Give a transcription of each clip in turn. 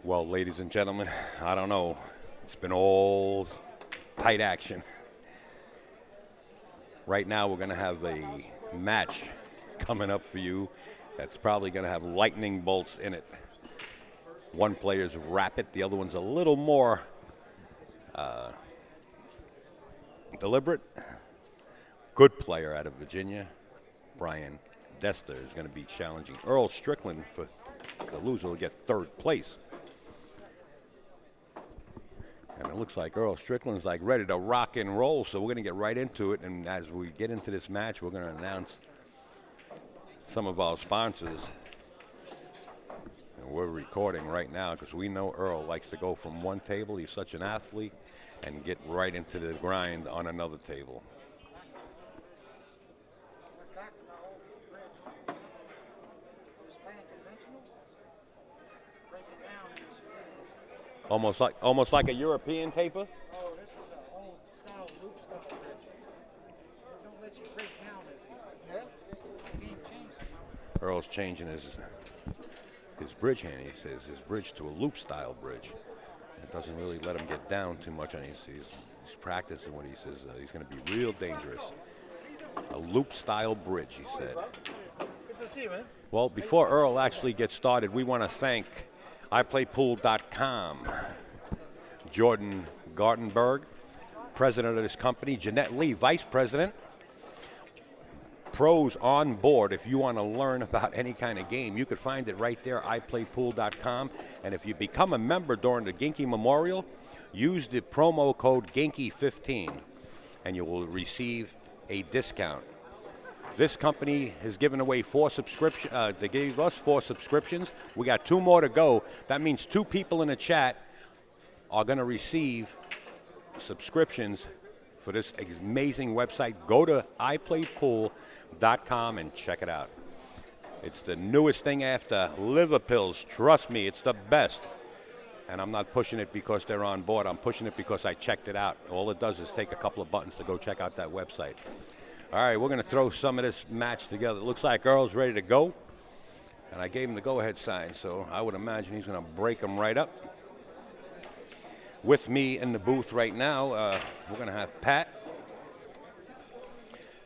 Well, ladies and gentlemen, I don't know. It's been all tight action. Right now, we're going to have a match coming up for you that's probably going to have lightning bolts in it. One player's rapid, the other one's a little more deliberate. Good player out of Virginia, Brian Deska, is going to be challenging Earl Strickland. For the loser will get third place. And it looks like Earl Strickland's like ready to rock and roll, so we're going to get right into it. And as we get into this match, we're going to announce some of our sponsors. And we're recording right now because we know Earl likes to go from one table, he's such an athlete, and get right into the grind on another table. Almost like a European taper. Oh, this is an old style loop style bridge. It don't let you break down as easy. Yeah. The game changes. Earl's changing his bridge hand. He says his bridge to a loop style bridge. It doesn't really let him get down too much, and he's practicing what he says. He's going to be real dangerous. A loop style bridge, he said. Good to see you, man. Well, before Earl actually gets started, we want to thank iPlayPool.com. Jordan Gartenberg, president of this company. Jeanette Lee, vice president. Pros on board. If you want to learn about any kind of game, you could find it right there, iPlayPool.com. And if you become a member during the Ginky Memorial, use the promo code Ginky15, and you will receive a discount. This company has given away 4 subscriptions. They gave us 4 subscriptions. We got 2 more to go. That means 2 people in the chat are going to receive subscriptions for this amazing website. Go to iPlayPool.com and check it out. It's the newest thing after liver pills. Trust me, it's the best. And I'm not pushing it because they're on board. I'm pushing it because I checked it out. All it does is take a couple of buttons to go check out that website. All right, we're going to throw some of this match together. It looks like Earl's ready to go. And I gave him the go-ahead sign, so I would imagine he's going to break them right up. With me in the booth right now, we're going to have Pat.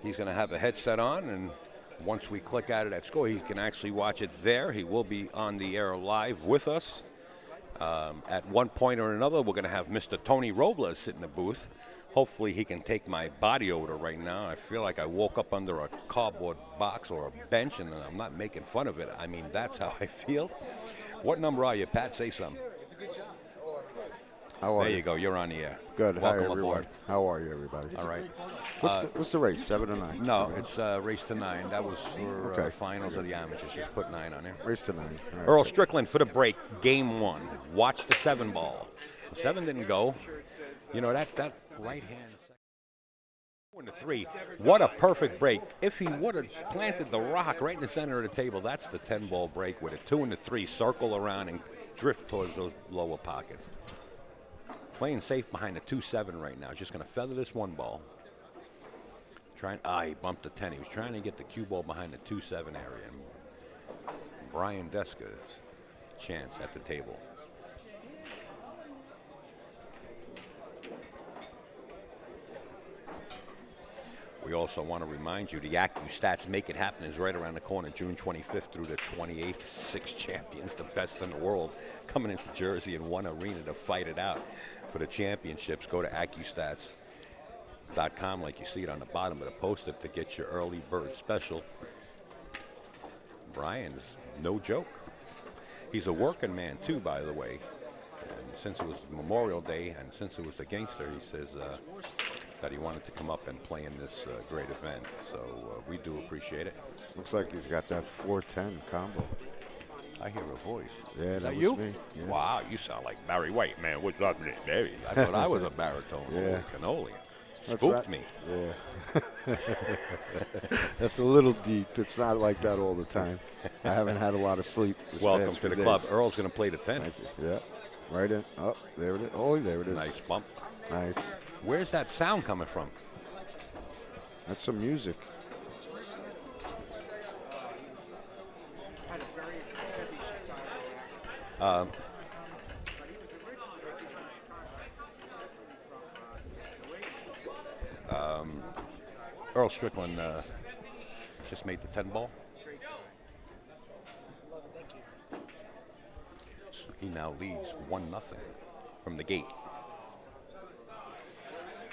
He's going to have a headset on, and once we click at it at score, he can actually watch it there. He will be on the air live with us. At one point or another, we're going to have Mr. Tony Robles sit in the booth. Hopefully he can take my body odor right now. I feel like I woke up under a cardboard box or a bench, and I'm not making fun of it. I mean, that's how I feel. What number are you, Pat? Say something. It's a good job. How are There you? you go. You're on the air. Good. Welcome Hi, everyone. aboard. How are you, everybody? All right. What's the race? 7 to 9? No, it's race to 9. That was for Okay. Finals of the amateurs. Just put 9 on there. Race to 9. All right. Earl Strickland for the break, game 1. Watch the 7 ball. 7 didn't go. You know, that right hand. 2 and 3. What a perfect break. If he would have planted the rock right in the center of the table, that's the 10-ball break with it. 2 and 3, circle around and drift towards those lower pockets. Playing safe behind the 2-7 right now. Just going to feather this 1 ball. He bumped the 10. He was trying to get the cue ball behind the 2-7 area. And Brian Deska's chance at the table. We also want to remind you the AccuStats Make It Happen is right around the corner, June 25th through the 28th. 6 champions, the best in the world, coming into Jersey in one arena to fight it out for the championships. Go to AccuStats.com, like you see it on the bottom of the poster, to get your early bird special. Brian's no joke. He's a working man, too, by the way. And since it was Memorial Day and since it was the Gangster, he says that he wanted to come up and play in this great event. So we do appreciate it. Looks like he's got that 4-10 combo. I hear a voice. Yeah, Is that was you? me. Yeah. Wow, you sound like Barry White, man. What's up, Barry? I thought I was a baritone. Yeah. Holy cannoli. That's Spooked not- me. Yeah. That's a little deep. It's not like that all the time. I haven't had a lot of sleep. This Welcome past to the few club. days. Earl's going to play the 10. Thank you. Yeah. Right in. Oh, there it is. Oh, there it is. Nice bump. Nice. Where's that sound coming from? That's some music. Earl Strickland just made the 10 ball. So he now leads 1-0 from the gate.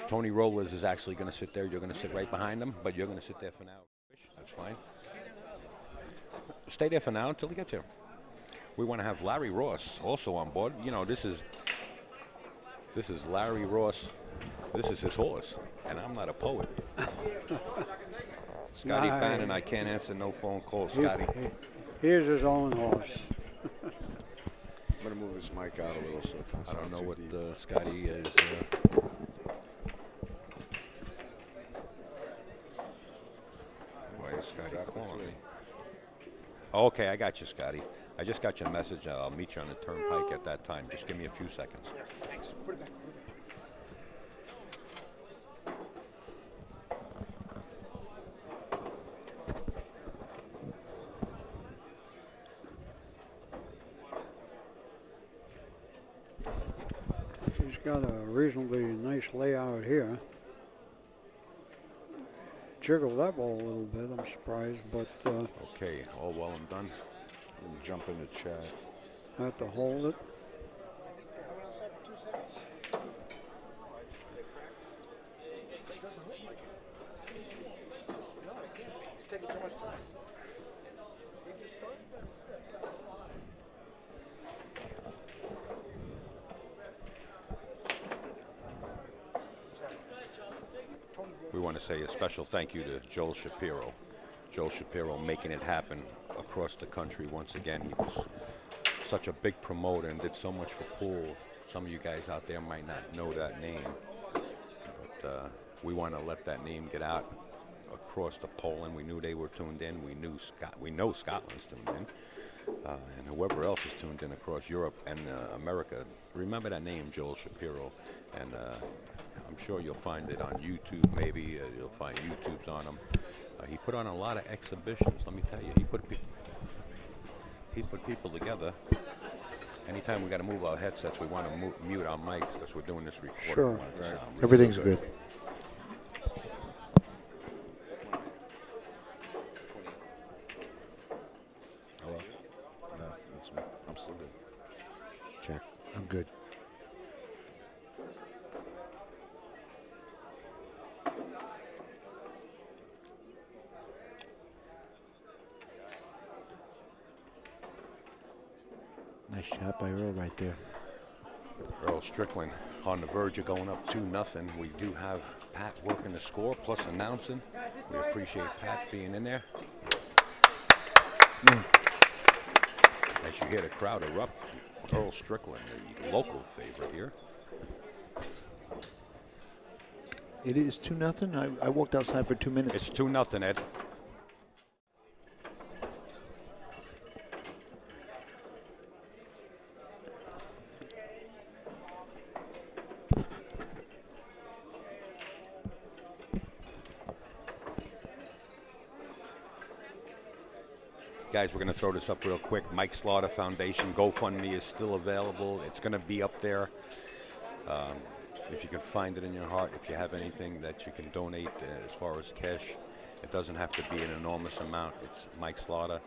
Tony Robles is actually going to sit there. You're going to sit right behind him, but you're going to sit there for now. That's fine. Stay there for now until he gets here. We want to have Larry Ross also on board. You know, this is Larry Ross. This is his horse, and I'm not a poet. Scotty Bannon, I can't answer no phone calls, Scotty. Here's his own horse. I'm going to move his mic out a little so it comes I don't out know too what deep. Scotty is. Why is Scotty calling me? Oh, okay, I got you, Scotty. I just got your message. I'll meet you on the turnpike at that time. Just give me a few seconds. Thanks. Put it back. He's got a reasonably nice layout here. Jiggled that ball a little bit, I'm surprised, but Okay, all well and done. Let me jump in the chat. have to hold it. I went outside for 2 seconds. It doesn't look like it. No, it can't. It's taking too much time. They just started. We want to say a special thank you to Joel Shapiro. Joel Shapiro making it happen across the country once again. He was such a big promoter and did so much for pool. Some of you guys out there might not know that name, but we want to let that name get out across the Poland. We knew they were tuned in. We know Scotland's tuned in, and whoever else is tuned in across Europe and America. Remember that name, Joel Shapiro, and I'm sure you'll find it on YouTube. Maybe you'll find YouTubes on him. He put on a lot of exhibitions. Let me tell you, he put people together. Anytime we got to move our headsets, we want to mute our mics because we're doing this recording. Sure. We want it to sound really Everything's good. Hello? No, that's me. I'm still good. Check. I'm good. Nice shot by Earl right there. Earl Strickland on the verge of going up 2-0. We do have Pat working the score plus announcing. We appreciate Pat being in there. As you hear the crowd erupt, Earl Strickland, the local favorite here. It is 2-0. I walked outside for 2 minutes. It's 2-0, Ed. Guys, we're going to throw this up real quick. Mike Slaughter Foundation GoFundMe is still available. It's going to be up there. If you can find it in your heart, if you have anything that you can donate as far as cash, it doesn't have to be an enormous amount. It's Mike Slaughter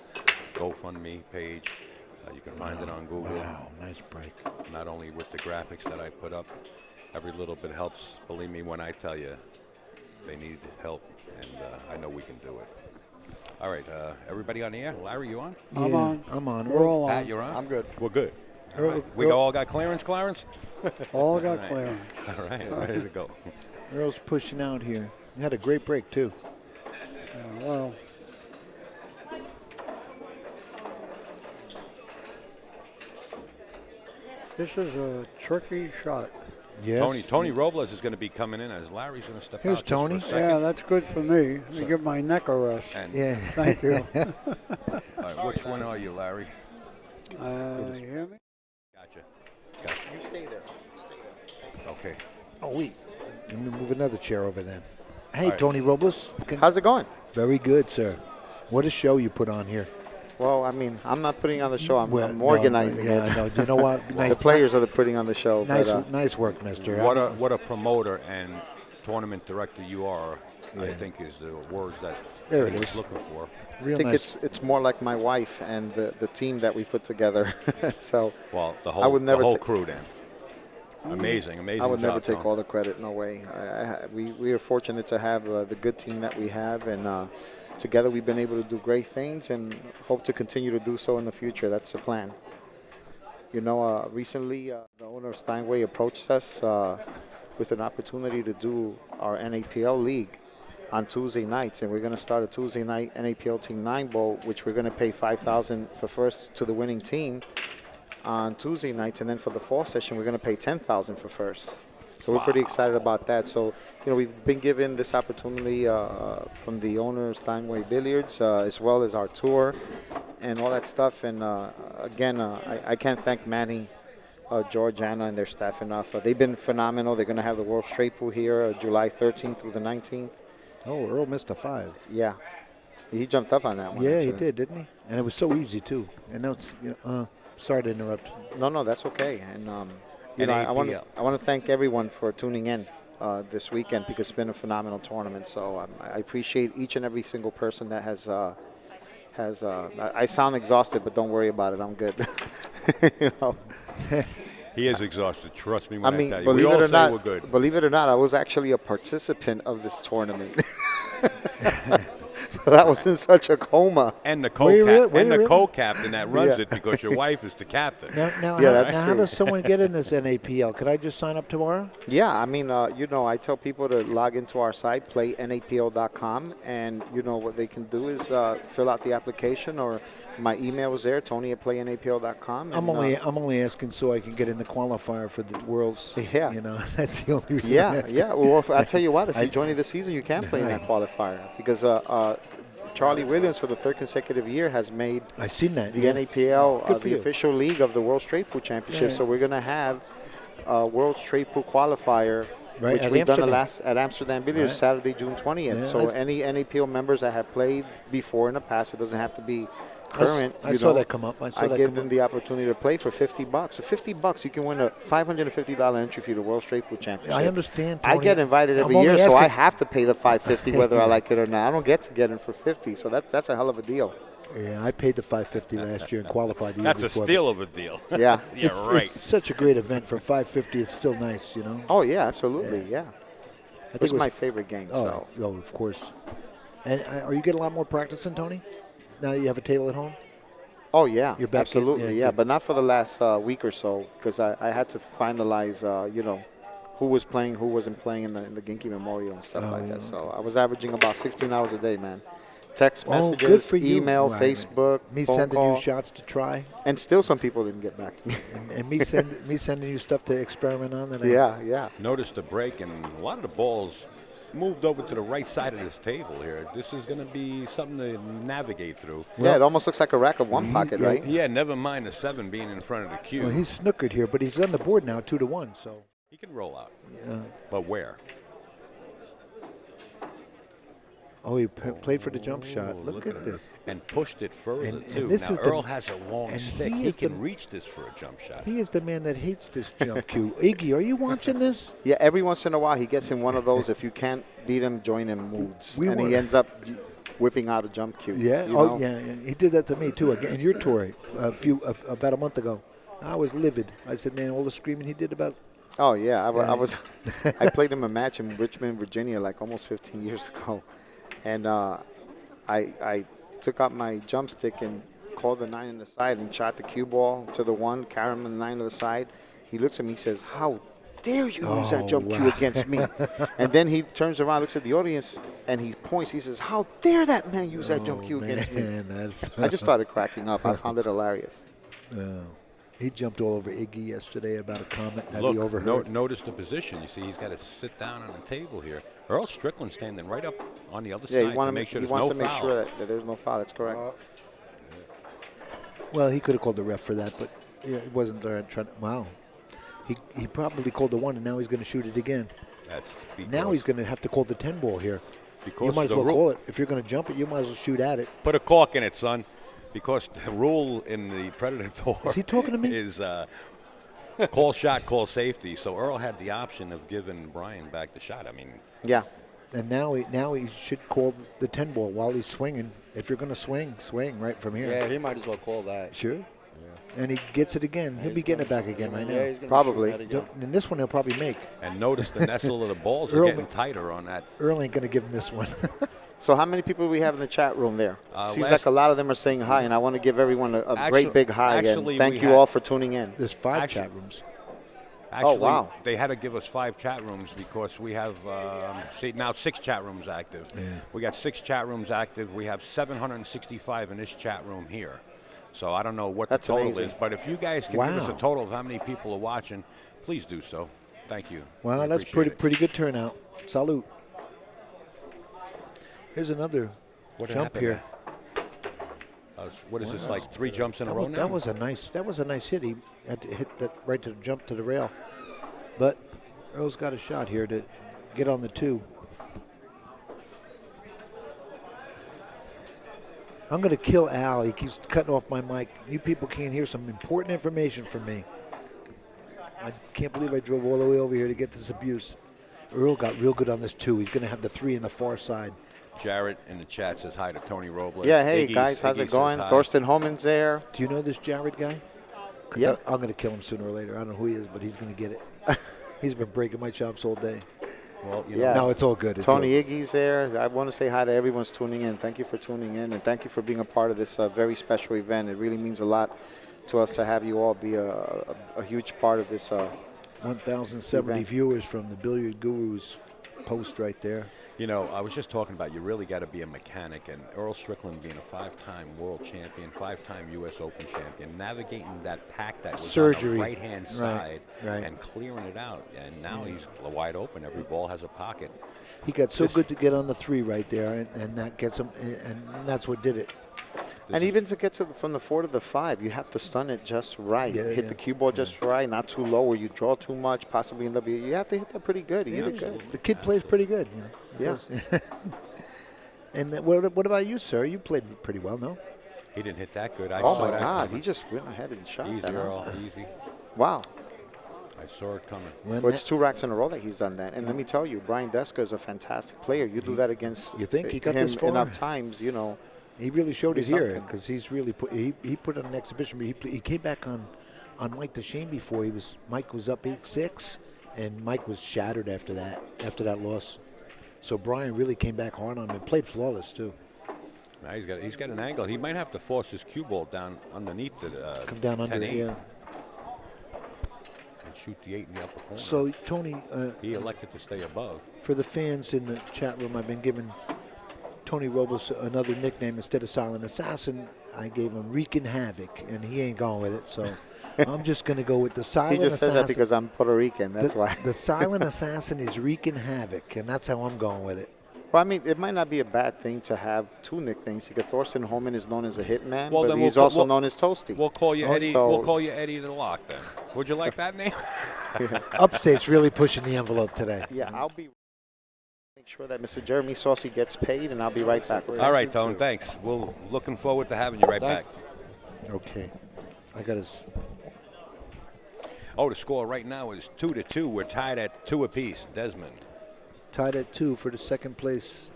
GoFundMe page. You can find it on Google. Wow, nice break. Not only with the graphics that I put up, every little bit helps. Believe me when I tell you, they need help, and I know we can do it. All right, everybody on the air? Larry, you on? I'm Yeah, on. I'm on. We're all Pat, on. you're on? I'm good. We're good. All right. We all got clearance, Clarence? All got right. clearance. All right, ready to go. Earl's pushing out here. He had a great break, too. Yeah, well, this is a tricky shot. Yes. Tony Robles is going to be coming in as Larry's going to step Here's out. just for a Tony. second. Yeah, that's good for me. Let me give my neck a rest. And, Yeah. Thank you. all right, which one are you, Larry? You hear me? Gotcha. You stay there. Stay there. Okay. Oh, wait. Let me move another chair over then. Hey, All right. Tony Robles. How's it going? Very good, sir. What a show you put on here. Well, I mean, I'm not putting on the show. I'm Well, organizing no, it. yeah, no. You know what? Nice, The players are putting on the show. nice, but, nice work, mister. What a promoter, and tournament director you are, I think is the words that There it he was is. looking for. Real I think nice. it's more like my wife and the team that we put together. So Well, the I whole, would the never whole take- crew then. Amazing, amazing I would never job, take Tom. all the credit. No way. We are fortunate to have the good team that we have, and together we've been able to do great things, and hope to continue to do so in the future. That's the plan. You know, recently the owner of Steinway approached us with an opportunity to do our NAPL league on Tuesday nights, and we're going to start a Tuesday night NAPL Team 9 Bowl, which we're going to pay $5,000 for first to the winning team on Tuesday nights, and then for the fall session, we're going to pay $10,000 for first. So we're pretty excited about that. So, you know, we've been given this opportunity from the owner of Steinway Billiards, as well as our tour and all that stuff. And again, I can't thank Manny, George, Anna, and their staff enough. They've been phenomenal. They're going to have the World Straight Pool here July 13th through the 19th. Oh, Earl missed a 5. Yeah. He jumped up on that one. Yeah, he actually. did, didn't he? And it was so easy, too. And now it's, sorry to interrupt. No, that's okay. And you know, I want to thank everyone for tuning in this weekend, because it's been a phenomenal tournament. So I appreciate each and every single person that has. I sound exhausted, but don't worry about it. I'm good. You know. He is exhausted. Trust me when I I mean, tell you. We all say we're good. believe it or not, I was actually a participant of this tournament. But I was in such a coma. And the Were you really? co-captain that runs Yeah. it, because your wife is the captain. Now, Yeah, that's how true. does someone get in this NAPL? Could I just sign up tomorrow? Yeah, I mean, you know, I tell people to log into our site, playnapl.com, and, you know, what they can do is fill out the application, or my email is there, tony@playnapl.com. I'm only asking so I can get in the qualifier for the Worlds. Yeah. You know, that's the only reason. I'm Yeah, asking. yeah. Well, I'll tell you what, if you join this season, you can play in that qualifier, because Charlie Williams, for the third consecutive year, has made I seen that. the yeah. NAPL Good for the you. official league of the World Straight Pool Championship. Yeah. So we're going to have a World Straight Pool qualifier, Right, which at we've done Amsterdam. at Amsterdam Billiards, Right. Saturday, June 20th. Yeah, so I- any NAPL members that have played before in the past, it doesn't have to be current. I you saw know, that come up. I saw that give come them up. the opportunity to play for $50. So $50, you can win a $550 entry fee to the World Straight Pool Championship. I understand. I Tony. get invited I'm every only year, so I asking- have to pay the $550 whether I like it or not. I don't get to get in for $50, so that's a hell of a deal. Yeah, I paid the $550 last year and qualified the year That's a before. steal of a deal. Yeah. Yeah, It's, right. it's such a great event for $550. It's still nice, you know. Oh yeah, absolutely, yeah. I It's it was- my favorite game. Oh, So of course. And are you getting a lot more practicing, Tony? Now that you have a table at home? oh yeah, You're back in- absolutely, yeah, yeah. good. But not for the last week or so, because I had to finalize, you know, who was playing, who wasn't playing in the Ginky Memorial and stuff like that. So I was averaging about 16 hours a day, man. Text Oh, good messages, for you. email, Right. Facebook, Me phone sending call, you shots to try, and still some people didn't get back to me. and me sending you stuff to experiment on. That yeah. Notice the break, and a lot of the balls moved over to the right side of this table here. This is going to be something to navigate through. Yeah, it almost looks like a rack of one pocket, yeah, right? Yeah, never mind the 7 being in front of the cue. Well, he's snookered here, but he's on the board now, 2-1. So He can roll out. But where? oh, he played for the jump shot. Look at this. And pushed it further, And too. this Now, is the- Earl has a long and stick. he He is the- can reach this for a jump shot. He is the man that hates this jump cue. Iggy, are you watching this? Yeah, every once in a while he gets in one of those if you can't beat him, join him moods. We and were- he ends up whipping out a jump cue. Yeah. you Oh, know? yeah. He did that to me too. In your tour, about a month ago, I was livid. I said, "Man, all the screaming he did about." Oh, yeah. I was. I played him a match in Richmond, Virginia, like almost 15 years ago. And I took out my jump stick and called the 9 on the side and shot the cue ball to the 1, carried him the 9 on the side. He looks at me and says, "How dare you use that jump cue against me?" And then he turns around, looks at the audience, and he points. He says, "How dare that man use that jump cue against me?" Man, that's. I just started cracking up. I found it hilarious. He jumped all over Iggy yesterday about a comment that he Look, overheard. notice the position. You see, he's got to sit down on the table here. Earl Strickland standing right up on the other Yeah, side he, wanna to make sure he there's wants no to make foul. sure that there's no foul. That's correct. Well, he could have called the ref for that, but yeah, it wasn't there. Wow. He probably called the 1, and now he's going to shoot it again. That's Now he's going to have to call the 10 ball here. because You might as the well rule- call it. If you're going to jump it, you might as well shoot at it. Put a cork in it, son, because the rule in the Predator Tour Is he talking to me? is Call shot, call safety. So Earl had the option of giving Brian back the shot. I mean, Yeah. And now he should call the 10 ball while he's swinging. If you're going to swing right from here. Yeah, he might as well call that. Sure. And he gets it again. He'll be getting it back again right Yeah, now. he's gonna Probably. shoot that again. And this one he'll probably make. and notice the nestle of the balls are Earl- getting tighter on that. Earl ain't going to give him this one. So how many people do we have in the chat room there? Seems last- like a lot of them are saying hi, and I want to give everyone a great big hi. actually, And thank we you had- all for tuning in. There's 5 Actually- chat rooms. Actually, wow. They had to give us 5 chat rooms because we have now 6 chat rooms active. Yeah. We got 6 chat rooms active. We have 765 in this chat room here. So I don't know what That's the total amazing. is, but if you guys can give us Wow. a total of how many people are watching, please do so. Thank you. Well, We that's appreciate pretty it. good turnout. Salute. Here's another What jump happened here. there? What is this, like 3 jumps in a row now? That was a nice hit. He had to hit that right to jump to the rail. But Earl's got a shot here to get on the 2. I'm going to kill Al. He keeps cutting off my mic. You people can't hear some important information from me. I can't believe I drove all the way over here to get this abuse. Earl got real good on this 2. He's going to have the 3 on the far side. Jared in the chat says hi to Tony Robles. Yeah, hey, Iggy's- guys, how's Iggy it going? says hi. Thorsten Homan's there. Do you know this Jared guy? Because Yeah. I'm going to kill him sooner or later. I don't know who he is, but he's going to get it. He's been breaking my chops all day. Well, you Yeah. know, No, it's all good. It's Tony all- Iggy's there. I want to say hi to everyone's tuning in. Thank you for tuning in, and thank you for being a part of this very special event. It really means a lot to us to have you all be a huge part of this. 1,070 event. viewers from the Billiard Guru's post right there. You know, I was just talking about you really got to be a mechanic, and Earl Strickland being a 5-time world champion, 5-time U.S. Open champion, navigating that pack that was Surgery. on the right-hand side right. and clearing it out, and now he's wide open. Every ball has a pocket. He got so This- good to get on the 3 right there, and that gets him, and that's what did it. And even to get to from the 4 to the 5, you have to stun it just right. Yeah, Hit yeah. the cue ball just right, not too low where you draw too much, possibly end up. You have to hit that pretty good. He hit it good. The kid plays pretty good. You know. He Yeah. does. And what about you, sir? You played pretty well, no? He didn't hit that good. I Oh saw my that God, coming. he just went ahead and shot Easy, that. huh? Earl, easy. Wow. I saw it coming. When Well, it's that- 2 racks in a row that he's done that. And let me tell you, Brian Deska is a fantastic player. You do that against You think he got him this far? enough times, you know. he really showed his He's ear something. because he's really he put on an exhibition. But he came back on Mike DeShane before Mike was up 8-6, and Mike was shattered after that loss. So Brian really came back hard on him and played flawless too. Now he's got an angle. He might have to force his cue ball down underneath the Come down under, 10-8 yeah. and shoot the 8 in the upper corner. So Tony, he elected to stay above. for the fans in the chat room, I've been giving Tony Robles another nickname instead of Silent Assassin. I gave him Wreaking Havoc, and he ain't going with it. So I'm just going to go with the Silent He just Assassin. says that because I'm Puerto Rican. That's why. The Silent Assassin is wreaking havoc, and that's how I'm going with it. Well, I mean, it might not be a bad thing to have 2 nicknames. Because Thorsten Homan is known as a hitman, Well, but then he's we'll- also we'll- known as Toasty. We'll call you Eddie. So- We'll call you Eddie the Lock then. Would you like that name? Upstate's really pushing the envelope today. Yeah, I'll be. Make sure that Mr. Jeremy Saucy gets paid, and I'll be right back. All right, Tone. Thanks. We're looking forward to having you right back. Okay. I got his. Oh, the score right now is 2-2. We're tied at 2 apiece. Desmond. Tied at 2 for the second place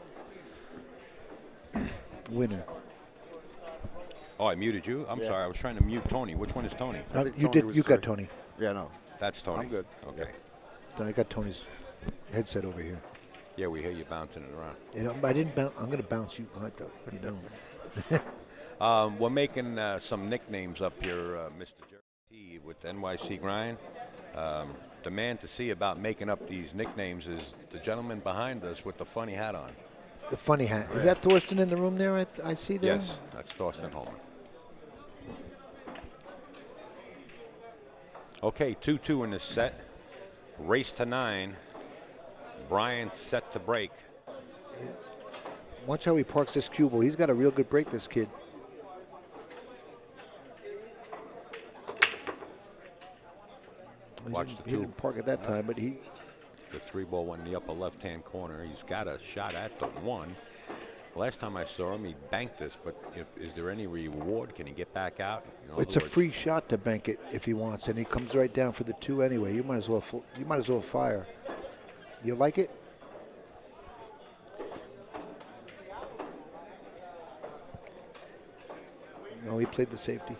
winner. Oh, I muted you. I'm sorry. I was trying to mute Tony. Which one is Tony? You did. You got Tony. Yeah, no. That's Tony. I'm good. Okay. I got Tony's headset over here. Yeah, we hear you bouncing it around. You know, I didn't bounce. I'm going to bounce you. You know. We're making some nicknames up here, Mr. Jerry with NYC Grind. The man to see about making up these nicknames is the gentleman behind us with the funny hat on. The funny hat. Is that Thorsten in the room there? I see there. Yes, that's Thorsten Holman. Okay, 2-2 in this set. Race to 9. Brian set to break. Watch how he parks this cue ball. He's got a real good break, this kid. Watch the He 2. didn't park at that time, but he. The 3-ball one in the upper left-hand corner. He's got a shot at the 1. Last time I saw him, he banked this, but is there any reward? Can he get back out? You know, in It's a other words, free shot to bank it if he wants, and he comes right down for the 2 anyway. You might as well fire. You like it? No, he played the safety.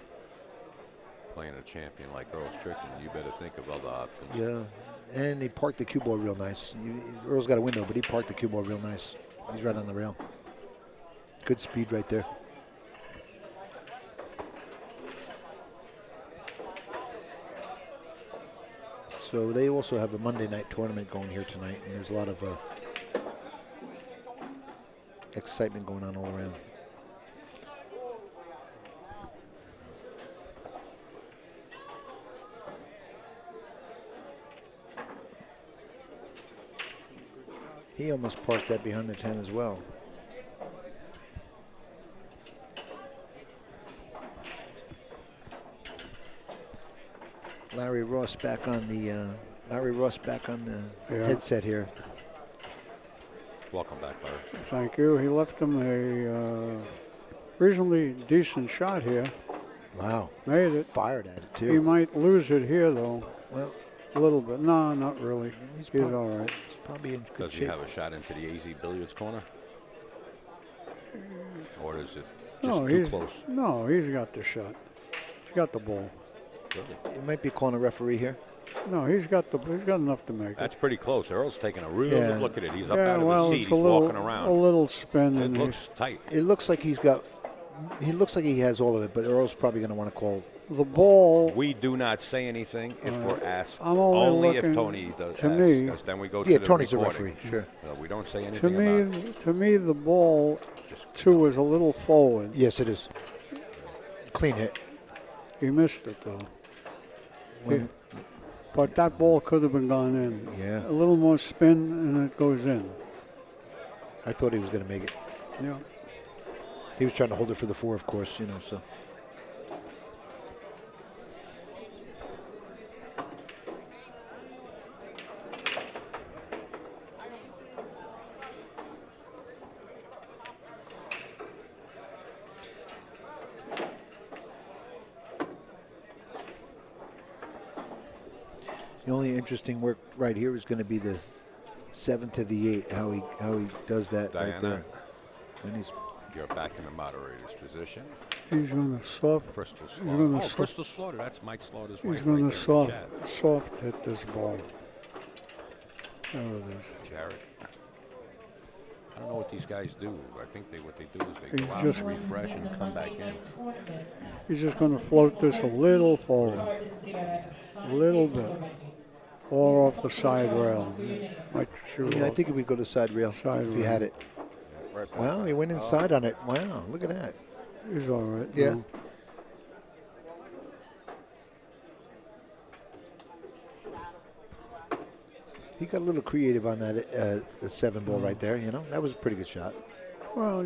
playing a champion like Earl Strickland, you better think of other options. Yeah, and he parked the cue ball real nice. Earl's got a window, but he parked the cue ball real nice. He's right on the rail. Good speed right there. So they also have a Monday night tournament going here tonight, and there's a lot of excitement going on all around. He almost parked that behind the 10 as well. Larry Ross back on the headset here. Welcome back, Larry. Thank you. He left him a reasonably decent shot here. Wow. Made it. Fired at it He too. might lose it here, though. Well, A little bit. No, not really. he's He's all right. He's probably in good Does he shape. have a shot into the AZ Billiards corner? Or is it just No, too close? No, he's got the shot. He's got the ball. Really? It might be calling a referee here. No, he's got enough to make it. That's pretty close. Earl's taking a real Yeah. good look at it. He's up Yeah, out of well, his it's seat. a He's little, walking around. a little spin It in here. looks tight. It looks like he looks like he has all of it, but Earl's probably going to want to call. The ball. We do not say anything if we're asked. I'm only if looking- Tony does to ask me- us. Then we go Yeah, to the Tony's a recording. referee. Sure. We don't say To anything about it. to me, the ball too is a little forward. Yes, it is. Clean hit. He missed it though. When- But that ball could have been gone in. Yeah. A little more spin and it goes in. I thought he was going to make it. Yeah. He was trying to hold it for the 4, of course, so. The only interesting work right here is going to be the 7 to the 8, how he does that right Diana. there. And he's You're back in the moderator's position. He's going to soft. Crystal He's Slaughter. going Oh, to Crystal Slaughter. That's Mike Slaughter's wife. He's going right to there in the chat. soft hit this ball. There it is. Jared. I don't know what these guys do. I think what they do is they He's go out just- and refresh and come back in. He's just going to float this a little forward, a little bit, or off the side rail. Might shoot Yeah, I off. think it would go to side rail Side if he rail. had it. Right back. Wow, he went inside on it. Wow, look at that. He's all right. Yeah. now. He got a little creative on that the 7 ball right there, That was a pretty good shot. Well,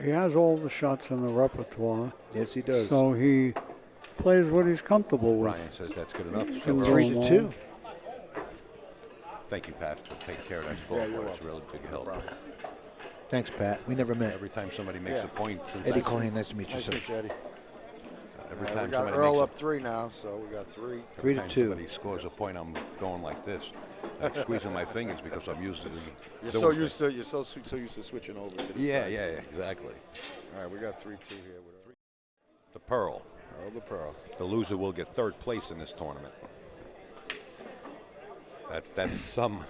he has all the shots in the repertoire, Yes, he does. so he plays what he's comfortable with. Ryan says that's good enough. So And Earl- 3 to 2. Thank you, Pat, for taking care of that scoreboard. It's a really big help. Thanks, Pat. We never met. Every time somebody makes Yeah. a point, Eddie Cohen, nice to meet you, Nice sir. to meet you, Eddie. every We time got somebody Earl makes up 3 now, so we got 3. a, 3 every to time 2. somebody scores a point, I'm going like this. I'm squeezing my fingers because I'm used to the. You're doing so things. used to so used to switching over to the Yeah, side. yeah, exactly. All right, we got 3-2 here with Earl. The Pearl. Earl the Pearl. The loser will get 3rd place in this tournament. That's some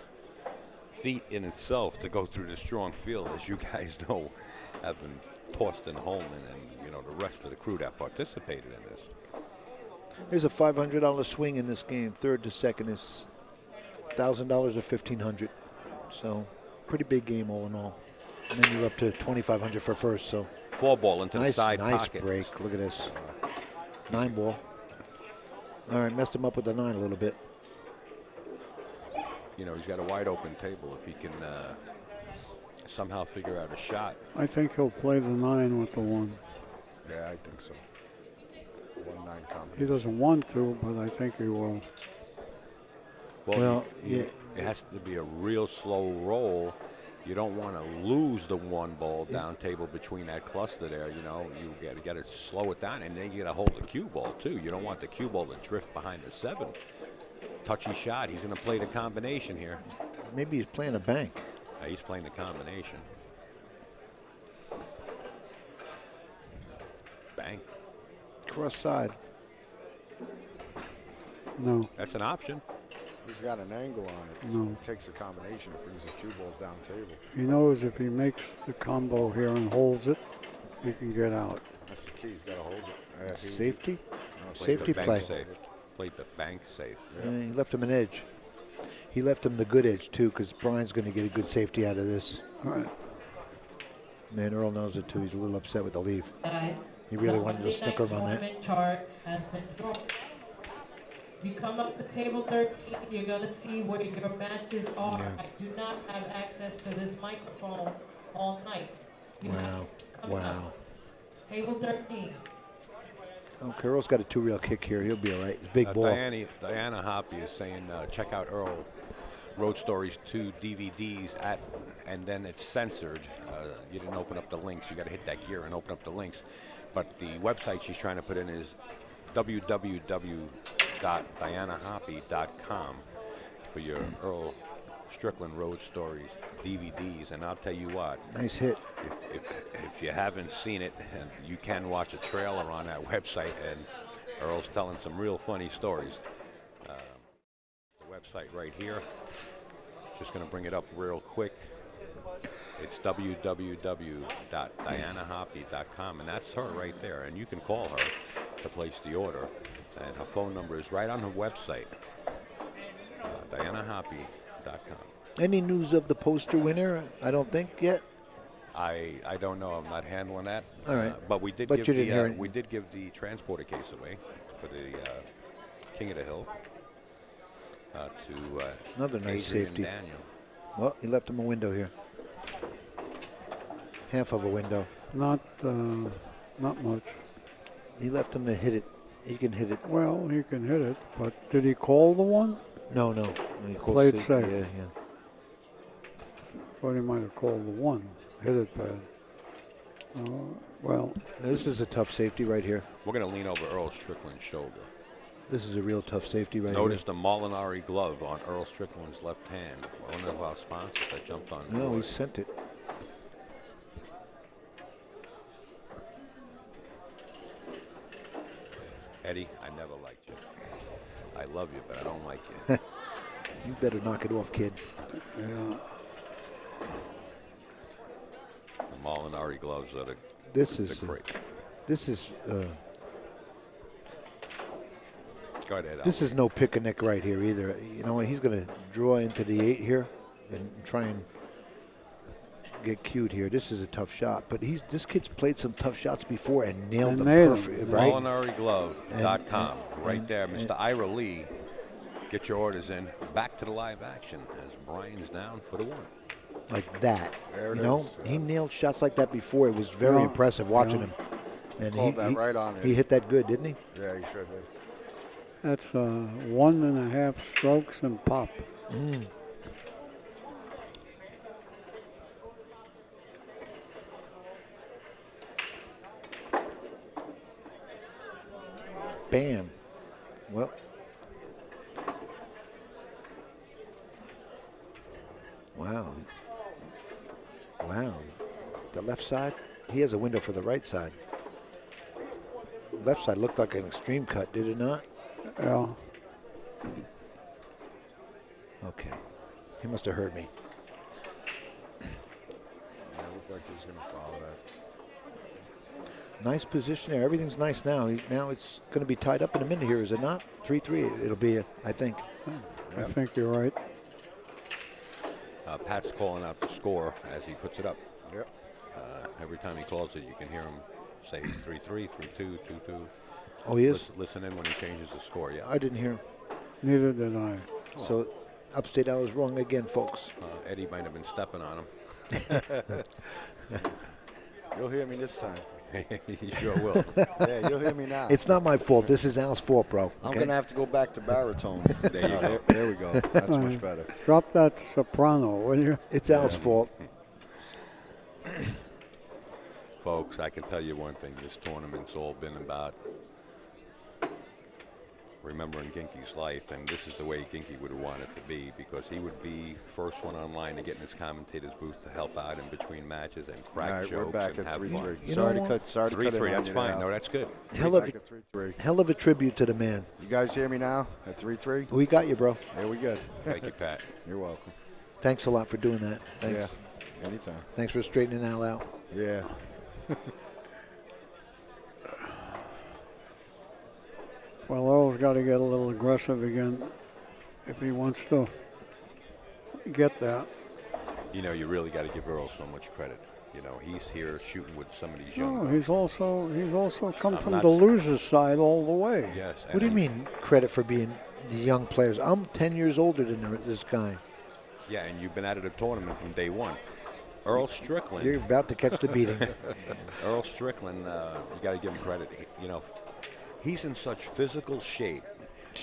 feat in itself to go through the strong field, as you guys know, have been Torsten Holman and the rest of the crew that participated in this. There's a $500 swing in this game. 3rd to 2nd is $1,000 or $1,500. So, pretty big game all in all. And then you're up to $2,500 for 1st. So, 4-ball into the nice side nice pocket. break. Look at this. 9 ball. All right, messed him up with the 9 a little bit. He's got a wide open table. If he can somehow figure out a shot. I think he'll play the 9 with the 1. Yeah, I think so. 1-9 combo. He doesn't want to, but I think he will. Well, yeah. It has to be a real slow roll You don't want to lose the one ball down table between that cluster there. You know, you got to slow it down, and then you got to hold the cue ball too. You don't want the cue ball to drift behind the 7. Touchy shot. He's going to play the combination here. Maybe he's playing a bank. He's playing the combination. Bank. Cross side. No, That's an option. He's got an angle on it. No. He takes the combination, brings the cue ball down table. he knows if he makes the combo here and holds it, he can get out. That's the key. He's got to hold it. Yeah, Safety? Played Safety the bank play. safe. Played the bank safe. Yeah, he left him an edge. He left him the good edge, too, because Brian's going to get a good safety out of this. All right. Man, Earl knows it, too. He's a little upset with the leave. Guys, He really the wanted to Monday stick night's him on that. tournament chart has been drawn. You come up to table 13, you're going to see where your matches are. Yeah. I do not have access to this microphone all night. You have Wow. to come Wow. up. Table 13. Oh, Carroll's got a 2-reel kick here. He'll be all right. It's a big ball. Diana Hoppy is saying, check out Earl Road Stories 2 DVDs and then it's censored. You didn't open up the links. You got to hit that gear and open up the links. But the website she's trying to put in is www.dianahoppy.com for your Earl Strickland Road Stories DVDs. And I'll tell you what, Nice hit. if you haven't seen it, you can watch a trailer on that website, and Earl's telling some real funny stories. The website right here, just going to bring it up real quick. It's www.dianahoppy.com, and that's her right there, and you can call her to place the order, and her phone number is right on her website, dianahoppy.com. Any news of the poster winner? I don't think yet. I don't know. I'm not handling that. All right. But we did But give you didn't hear it. we did give the transporter case away for the King of the Hill to Another nice Adrian safety. Daniel. Well, he left him a window here. Half of a window. Not much. He left him to hit it. He can hit it. Well, he can hit it, but did he call the one? No. He called Played safe. safe. Yeah. Thought he might have called the one. Hit it bad. Well, This is a tough safety right here. We're going to lean over Earl Strickland's shoulder. This is a real tough safety right Notice the Molinari glove on Earl Strickland's left hand. One of our sponsors that jumped on here. No, he board. sent it. Eddie, I never liked you. I love you, but I don't like you. You better knock it off, kid. yeah. The Molinari gloves are the This is great. this is Go ahead, this is no pick a neck right here either. You know what? He's going to draw into the 8 here and try and get cued here. This is a tough shot, but this kid's played some tough shots before and nailed And them nailed perfect, them. right? MolinaryGlove.com. Right there, Mr. Ira Lee. Get your orders in. Back to the live action as Brian's down for the one. Like that. There it You know, is. he nailed shots like that before. It was very Yeah. impressive watching Yeah. him. And Called that right on he it. hit that good, didn't he? Yeah, he sure did. That's 1.5 strokes and pop. Bam. Well. Wow. Wow. The left side, he has a window for the right side. Left side looked like an extreme cut, did it not? Yeah. Okay. He must have heard me. Yeah, it looked like he was going to follow that. Nice position there. Everything's nice now. Now it's going to be tied up in a minute here, is it not? 3-3 it'll be, I think. I think you're right. Pat's calling out the score as he puts it up. Yep. Every time he calls it, you can hear him say 3-3, 3-2, 2-2. Oh, he is? Listen in when he changes the score, yeah. I didn't hear him. Neither did I. So Upstate Al is wrong again, folks. Eddie might have been stepping on him. You'll hear me this time. He sure will. Yeah, you'll hear me now. It's not my fault. This is Al's fault, bro. I'm okay? going to have to go back to baritone. There you go. There we go. That's much better. Drop that soprano, will you? It's Al's fault. Folks, I can tell you one thing. This tournament's all been about remembering Ginky's life, and this is the way Ginky would want it to be, because he would be first one online to get in his commentator's booth to help out in between matches and crack All right, jokes we're back and at have 3-3. fun. Sorry to cut. Sorry to cut 3-3, in on that's you fine. now. No, that's good. Back at 3-3. Hell of a tribute to the man. You guys hear me now? At 3-3. We got you, bro. There we good. Thank you, Pat. You're welcome. Thanks a lot for doing that. Thanks. Yeah. Anytime. Thanks for straightening Al out. Yeah. Well, Earl's got to get a little aggressive again if he wants to get that. You know, you really got to give Earl so much credit. You know, he's here shooting with some of these young No, guys. he's also come I'm from not the s- loser's side all the way. Yes. What do you mean credit for being the young players? I'm 10 years older than this guy. Yeah, and you've been out of the tournament from day one. Earl Strickland. You're about to catch the beating. Earl Strickland, you got to give him credit. You know, he's in such physical shape.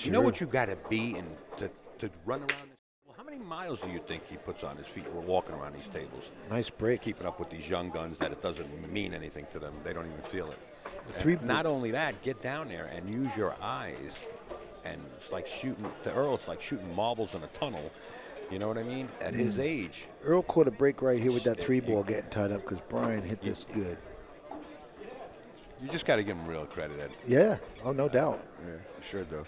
You know Sure. what you got to be in to run around? Well, how many miles do you think he puts on his feet? We're walking around these tables, Nice break. keeping up with these young guns that it doesn't mean anything to them. They don't even feel it. Three- And not only that, get down there and use your eyes. And it's like shooting, to Earl, it's like shooting marbles in a tunnel. You know what I mean? At his age. Earl caught a break right here with that 3-ball getting tied up because Brian hit this good. You just got to give him real credit, Ed. Yeah. Oh, no doubt. Yeah, you sure do.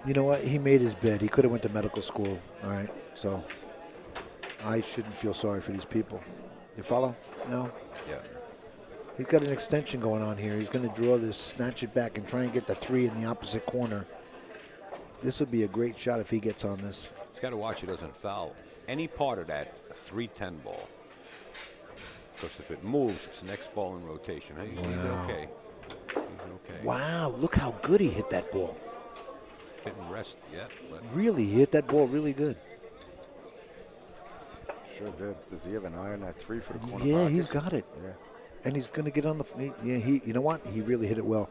You know what? He made his bed. He could have went to medical school. All right. So I shouldn't feel sorry for these people. You follow? No? Yeah. He's got an extension going on here. He's going to draw this, snatch it back, and try and get the 3 in the opposite corner. This would be a great shot if he gets on this. He's got to watch he doesn't foul any part of that 310 ball. Because if it moves, it's the next ball in rotation. He's okay. He's okay. Wow, look how good he hit that ball. Didn't rest yet, but Really, he hit that ball really good. Sure did. Does he have an eye on that 3 for the corner? Yeah, pocket? he's got it. Yeah. And he's going to get on the. Yeah, he. You know what? He really hit it well.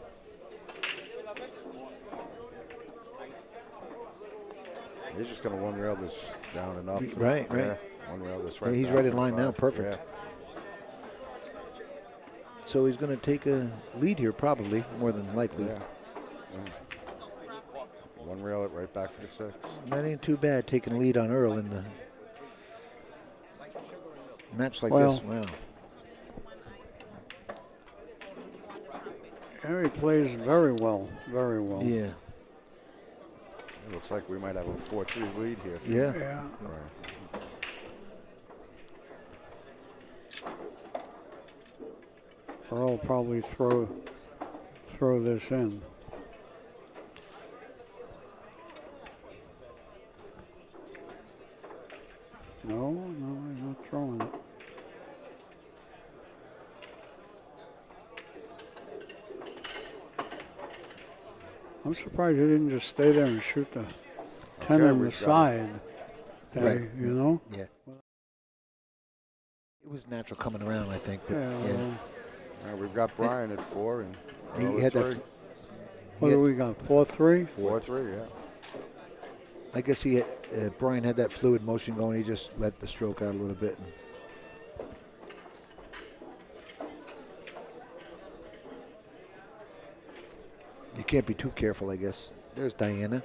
He's just going to one rail this down enough. Right. Yeah, one rail this right. Yeah, he's down right in for line now. 5. Perfect. Yeah. So he's going to take a lead here, probably more than likely. Yeah. One rail it right back for the 6. That ain't too bad taking a lead on Earl in the match like Well, this. Wow. Harry plays very well, very well. Yeah. It looks like we might have a 4-3 lead here. Yeah. Yeah. Right. Earl probably throw this in. No, he's not throwing it. I'm surprised he didn't just stay there and shoot the 10 Okay, on the we've got it. side. Right. You know? Yeah. It was natural coming around, I think. But Yeah. yeah. well, All right, we've got Brian at 4 and He Earl had at that. 3. what do we got? 4-3? 4-3, yeah. I guess he had, Brian had that fluid motion going. He just let the stroke out a little bit. You can't be too careful, I guess. There's Diana.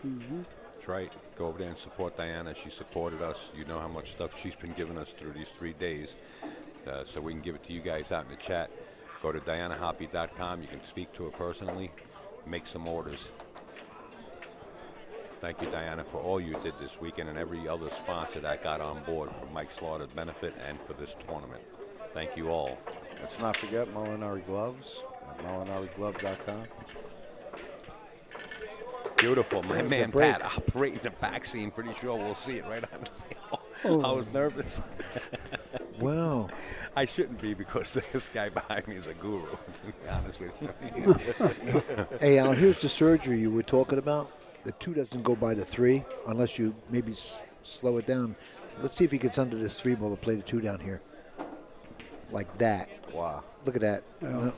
that's right. Go over there and support Diana. She supported us. You know how much stuff she's been giving us through these 3 days. So we can give it to you guys out in the chat. Go to DianaHoppy.com. You can speak to her personally. Make some orders. Thank you, Diana, for all you did this weekend and every other sponsor that got on board for Mike Slaughter's benefit and for this tournament. Thank you all. Let's not forget Molinari Gloves at molinarigloves.com. Beautiful. My There's a man break. Pat operating the back scene. Pretty sure we'll see it right on the scale. Oh. I was nervous. Wow. I shouldn't be because this guy behind me is a guru, to be honest with you. Hey, Al, here's the surgery you were talking about. The 2 doesn't go by the 3 unless you maybe slow it down. Let's see if he gets under this 3 ball to play the 2 down here. Like that. Wow. Look at that.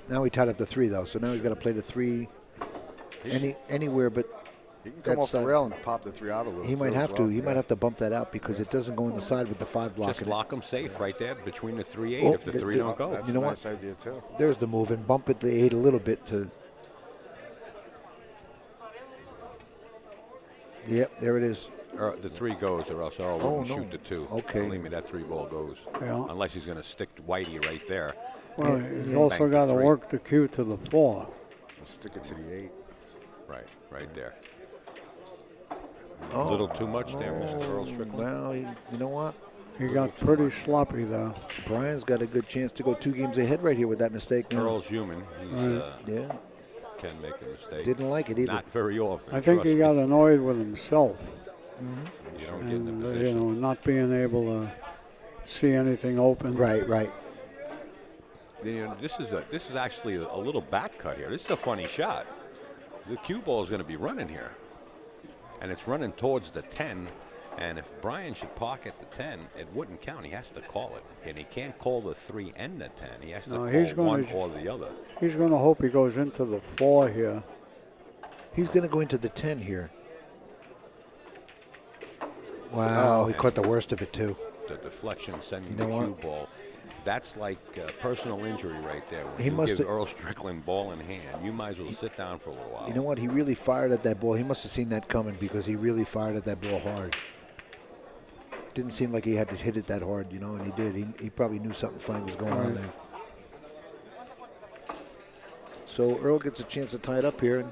Now he tied up the 3, though, so now he's got to play the 3 anywhere but He can come That off the side. rail and pop the 3 out a little. He might too, have as to. well. He might have to bump that out because it doesn't go in the side with the 5 blocking Just it. lock them safe right there between the 3-8 Oh, if the the- 3 the- don't go. That's You know a what? nice idea, too. There's the move, and bump it to 8 a little bit to. Yep, there it is. The 3 goes, or else Earl Oh, won't no. shoot the 2. Okay. Believe me, that 3 ball goes. Yeah. Unless he's going to stick to Whitey right there. Well, he's also Bank got the to 3. work the cue to the 4. Stick it to the 8. Right there. Oh. A little too much there, Mr. Earl Strickland. Well, you know what? He got pretty sloppy there. Brian's got a good chance to go 2 games ahead right here with that mistake. Now. Earl's human. He's Yeah, can make a mistake. didn't like it either. Not very often. I think he trust got me. annoyed with himself You don't get in the and, position. not being able to see anything open. Right. You know, this is actually a little back cut here. This is a funny shot. The cue ball is going to be running here, and it's running towards the 10. And if Brian should park at the 10, it wouldn't count. He has to call it, and he can't call the 3 and the 10. He has to No, he's call one gonna- or the other. He's going to hope he goes into the 4 here. He's going to go into the 10 here. Wow, he caught the worst of it too. The deflection sending You know the what? cue ball. That's like personal injury right there. When He you must give have- Earl Strickland ball in hand, you might as well sit down for a little while. You know what? He really fired at that ball. He must have seen that coming because he really fired at that ball hard. Didn't seem like he had to hit it that hard, and he did. He probably knew something funny was going on there. So Earl gets a chance to tie it up here,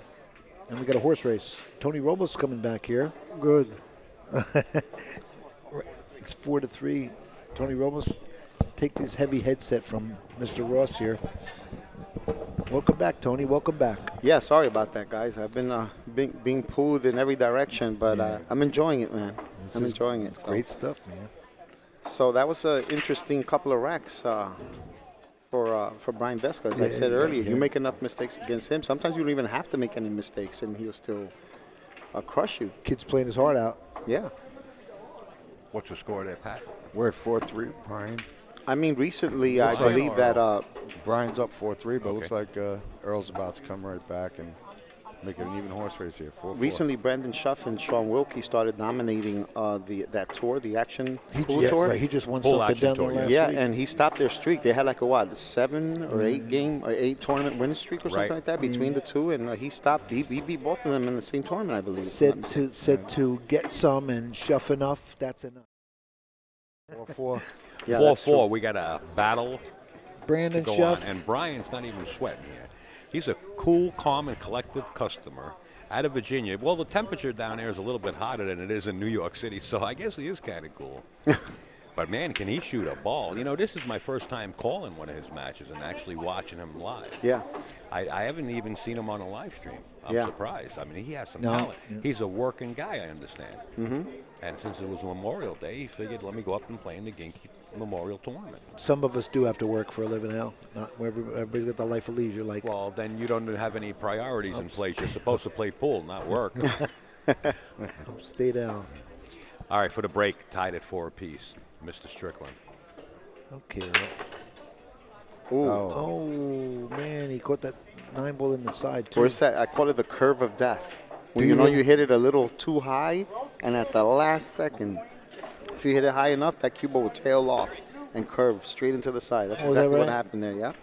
and we got a horse race. Tony Robles coming back here. Good. It's 4-3. Tony Robles, take this heavy headset from Mr. Ross here. Welcome back, Tony. Welcome back. Yeah, sorry about that, guys. I've been being pulled in every direction, but I'm enjoying it, man. I'm enjoying it. It's great stuff, man. So that was an interesting couple of racks for Brian Deska. As I said earlier, you make enough mistakes against him. Sometimes you don't even have to make any mistakes, and he'll still crush you. Kid's playing his heart out. Yeah. What's the score there, Pat? We're at 4-3, Brian. I mean, recently, I Looks like believe that Brian's up 4-3, but it looks Okay. like Earl's about to come right back and make it an even horse race here. 4-4. recently Brandon Schuff and Sean Wilkie started dominating that tour, the action pool Yeah, tour. right, he just won Full something action down tour, there last Yeah, week. and he stopped their streak. They had like a 7 or 8 game or 8 tournament winning streak or something Right. like that between the two, and he stopped. He beat both of them in the same tournament, I believe. Said to get some and shuff enough. That's enough. 4-4. Yeah, that's 4-4. true. We got a battle Brandon to go Shuff. on, and Brian's not even sweating here. He's a cool, calm, and collective customer out of Virginia. Well, the temperature down there is a little bit hotter than it is in New York City, so I guess he is kind of cool. But, man, can he shoot a ball? You know, this is my first time calling one of his matches and actually watching him live. Yeah. I haven't even seen him on a live stream. I'm Yeah. surprised. I mean, he has some No. talent. He's a working guy, I understand. Mm-hmm. And since it was Memorial Day, he figured, let me go up and play in the Ginky Memorial Tournament. Some of us do have to work for a living, Al. Not everybody's got the life of leisure. Like, Well, then you don't have any priorities in place. You're supposed to play pool, not work. stay down. All right, for the break, tied at 4 apiece, Mr. Strickland. Okay, Earl. Ooh. Oh, man, he caught that 9 ball in the side, too. Where's that? I call it the curve of death. When Do you know you? you hit it a little too high, and at the last second, if you hit it high enough, that cue ball will tail off and curve straight into the side. That's Oh, is that exactly what right? happened there, yeah?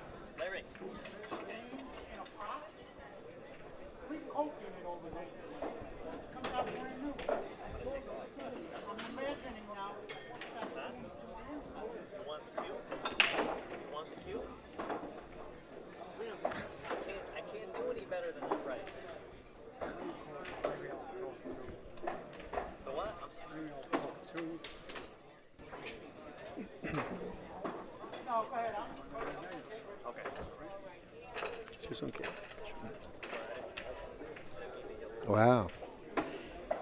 Just okay. Wow.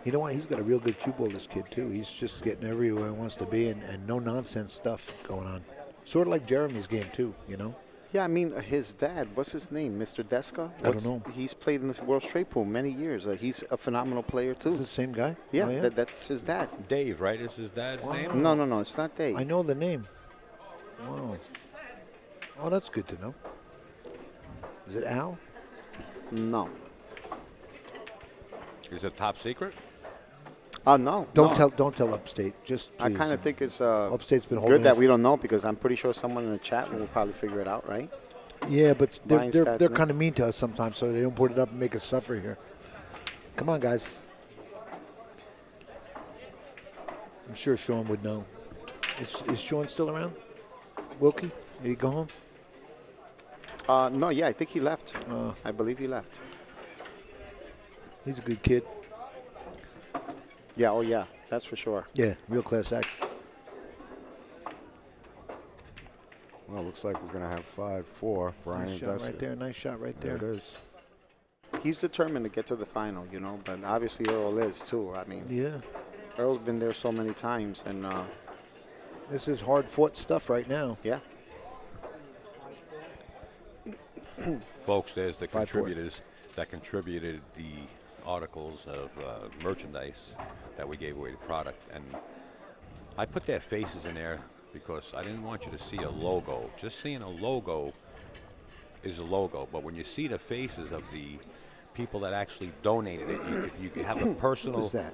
You know what? He's got a real good cue ball, this kid, too. He's just getting everywhere he wants to be and no-nonsense stuff going on. Sort of like Jeremy's game, too, you know? Yeah, I mean, his dad, what's his name? Mr. Deska? I don't know. He's played in the World Straight Pool many years. He's a phenomenal player, too. Is it the same guy? Yeah, Oh, yeah? that's his dad. Dave, right, is his dad's name? No, it's not Dave. I know the name. Wow. Oh, that's good to know. Is it Al? No. Is it top secret? No. Don't no. tell Upstate. Just I please. kind of think it's Upstate's been holding good that it. we don't know because I'm pretty sure someone in the chat will probably figure it out, right? Yeah, but Brian they're Statman. kind of mean to us sometimes, so they don't put it up and make us suffer here. Come on, guys. I'm sure Sean would know. Is Sean still around? Wilkie? Did he go home? No, yeah, I think he left. I believe he left. He's a good kid. Yeah, oh yeah, that's for sure. Yeah, real class act. Well, looks like we're going to have 5-4. Brian Nice shot Deska. right there. Nice shot right There there. it is. He's determined to get to the final, but obviously Earl is too. I mean, Yeah. Earl's been there so many times, and This is hard-fought stuff right now. yeah. Folks, there's the 5-4. contributors that contributed the articles of merchandise that we gave away, the product. And I put their faces in there because I didn't want you to see a logo. Just seeing a logo is a logo. But when you see the faces of the people that actually donated it, you have a personal... What is that?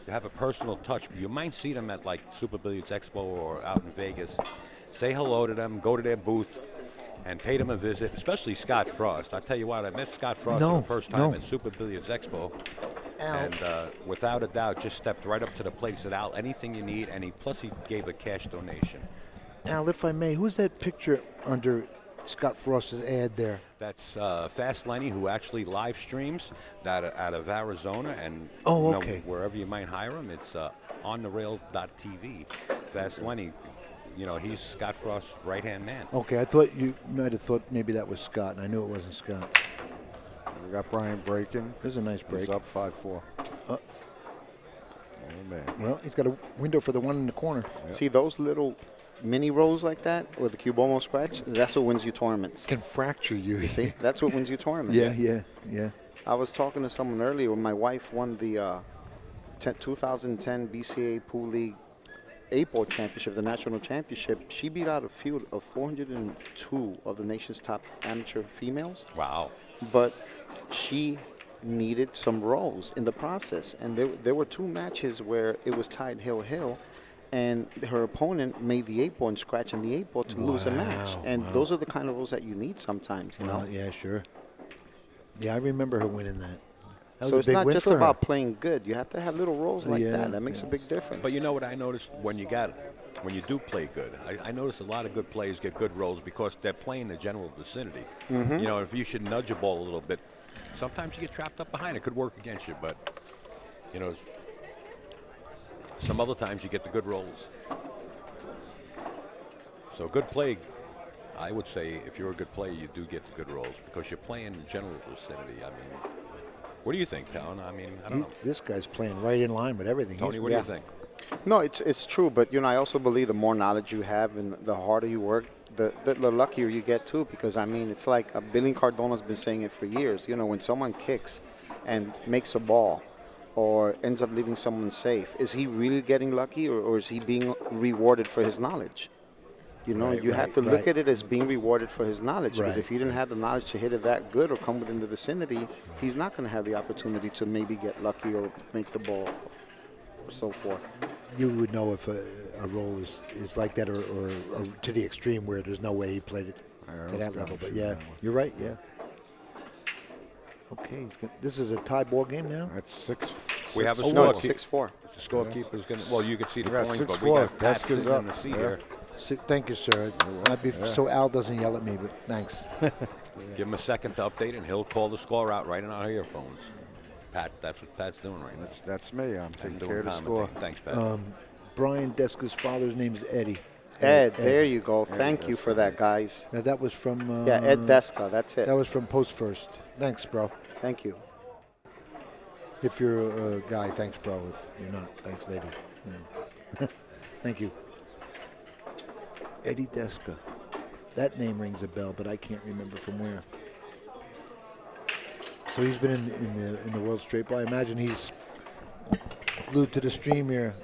You have a personal touch. You might see them at like Super Billiards Expo or out in Vegas. Say hello to them, go to their booth, and pay them a visit, especially Scott Frost. I tell you what, I met Scott Frost for the first time at Super Billiards Expo. Al. And without a doubt, just stepped right up to the plate, said, Al, anything you need, and plus he gave a cash donation. Al, if I may, who's that picture under Scott Frost's ad there? That's Fast Lenny, who actually live streams that out of Arizona, and Oh, you know, okay. wherever you might hire him, it's ontherail.tv. Fast Lenny, he's Scott Frost's right-hand man. Okay, I thought you might have thought maybe that was Scott, and I knew it wasn't Scott. We got Brian breaking. There's a nice break. He's up 5-4. Oh, man. Well, he's got a window for the one in the corner. See those little mini rolls like that with the cube almost scratch? That's what wins you tournaments. Can fracture you. See, that's what wins you tournaments. Yeah. I was talking to someone earlier when my wife won the 2010 BCA Pool League 8-ball championship, the national championship. She beat out a field of 402 of the nation's top amateur females. Wow. But she needed some rolls in the process. And there were 2 matches where it was tied hill-hill. And her opponent made the 8-ball and scratch on the 8-ball to lose a match. And those are the kind of rolls that you need sometimes, you know? Yeah, sure. Yeah, I remember her winning that. That So was a it's big not win just for her. about playing good. You have to have little rolls like Yeah, that. That makes a big difference. But you know what I noticed when you do play good? I notice a lot of good players get good rolls because they're playing the general vicinity. If you should nudge a ball a little bit, sometimes you get trapped up behind. It could work against you, but some other times you get the good rolls. So good play, I would say if you're a good player, you do get the good rolls because you're playing the general vicinity. I mean, what do you think, Town? I mean, I don't know. This guy's playing right in line with everything. Tony, what do you think? No, it's true, but I also believe the more knowledge you have and the harder you work, the luckier you get too. Because I mean, it's like Billy Cardona's been saying it for years. When someone kicks and makes a ball, or ends up leaving someone safe, is he really getting lucky, or is he being rewarded for his knowledge? You have to look at it as being rewarded for his knowledge. Because if he didn't have the knowledge to hit it that good or come within the vicinity, he's not going to have the opportunity to maybe get lucky or make the ball, or so forth. You would know if a roll is like that or to the extreme where there's no way he played it to that level. But yeah, you're right. Yeah. Okay, this is a tie ball game now. That's 6. We have a No, scorekeeper. it's 6-4. The scorekeeper's going to, well, you can see the Yeah, coins, but 6-4. we got Pat Deska's sitting up. in the seat Yeah. here. Thank you, sir. I'd be so Al doesn't yell at me, but thanks. Give him a second to update, and he'll call the score out right in our earphones. Pat, that's what Pat's doing right now. That's me. I'm taking Doing care of the commentating. score. Thanks, Pat. Brian Deska's father's name is Eddie. Ed, there you go. Thank you for that, guys. Now that was from. Yeah, Ed Deska. That's it. That was from Post First. Thanks, bro. Thank you. If you're a guy, thanks, bro. If you're not, thanks, lady. Thank you. Eddie Deska. That name rings a bell, but I can't remember from where. So he's been in the World Straight Ball. I imagine he's glued to the stream here.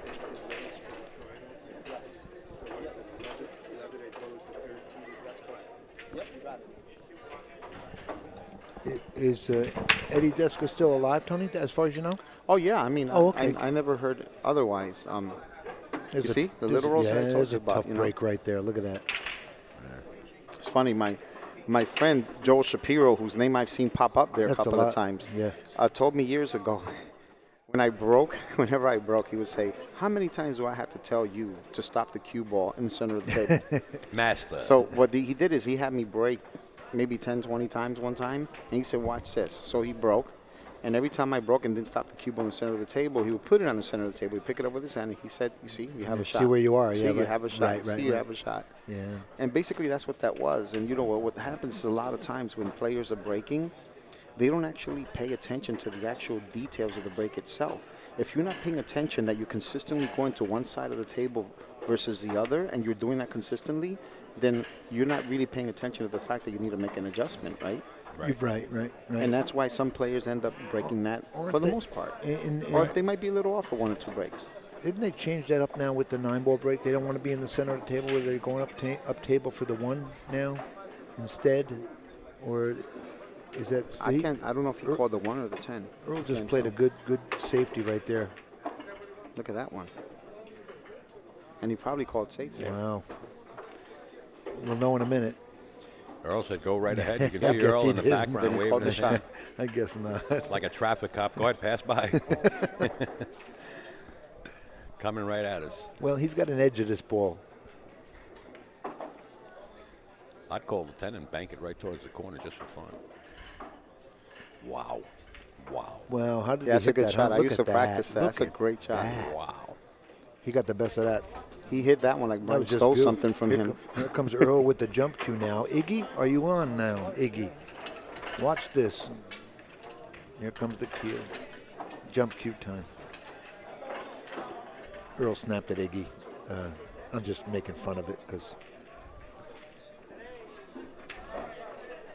Is Eddie Deska still alive, Tony, as far as you know? Oh, yeah. I mean, Oh, okay. I never heard otherwise. You see? The there's little a, rolls yeah, I told there's you a about. tough break right there. Look at that. It's funny. My friend Joel Shapiro, whose name I've seen pop up there That's a a couple lot. of times, Yeah. told me years ago, whenever I broke, he would say, "How many times do I have to tell you to stop the cue ball in the center of the table?" Master. So what he did is he had me break maybe 10, 20 times one time, and he said, "Watch this." So he broke, and every time I broke and didn't stop the cue ball in the center of the table, he would put it on the center of the table. He'd pick it up with his hand, and he said, "You see, you have a shot. See where you are. See, Yeah, you right. have a shot. Right, See, right, you right. have a shot." Yeah. And basically that's what that was. And you know what happens is a lot of times when players are breaking, they don't actually pay attention to the actual details of the break itself. If you're not paying attention that you're consistently going to one side of the table versus the other, and you're doing that consistently, then you're not really paying attention to the fact that you need to make an adjustment, right? Right. And that's why some players end up breaking that for the most part. Or they might be a little off for one or two breaks. Didn't they change that up now with the 9-ball break? They don't want to be in the center of the table where they're going up table for the 1 now instead? Or is that I don't know if he called the 1 or the 10. Earl just played a good safety right there. Look at that one. And he probably called safe there. Wow. We'll know in a minute. Earl said, "Go right ahead." You I can see guess Earl he in the did. background Then he waving called the his hand. shot. I guess not. It's like a traffic cop. Go ahead, pass by. Coming right at us. Well, he's got an edge of this ball. I'd call the 10 and bank it right towards the corner just for fun. Wow. Well, how did Yeah, that's he a hit good that? shot. Huh? I Look used to at that. practice that. Look That's a at great shot. that. Wow. He got the best of that. He hit that one like That Brian was just stole beautiful. something from him. Here comes Earl with the jump cue now. Iggy, are you on now? Iggy. Watch this. Here comes the cue. Jump cue time. Earl snapped at Iggy. I'm just making fun of it because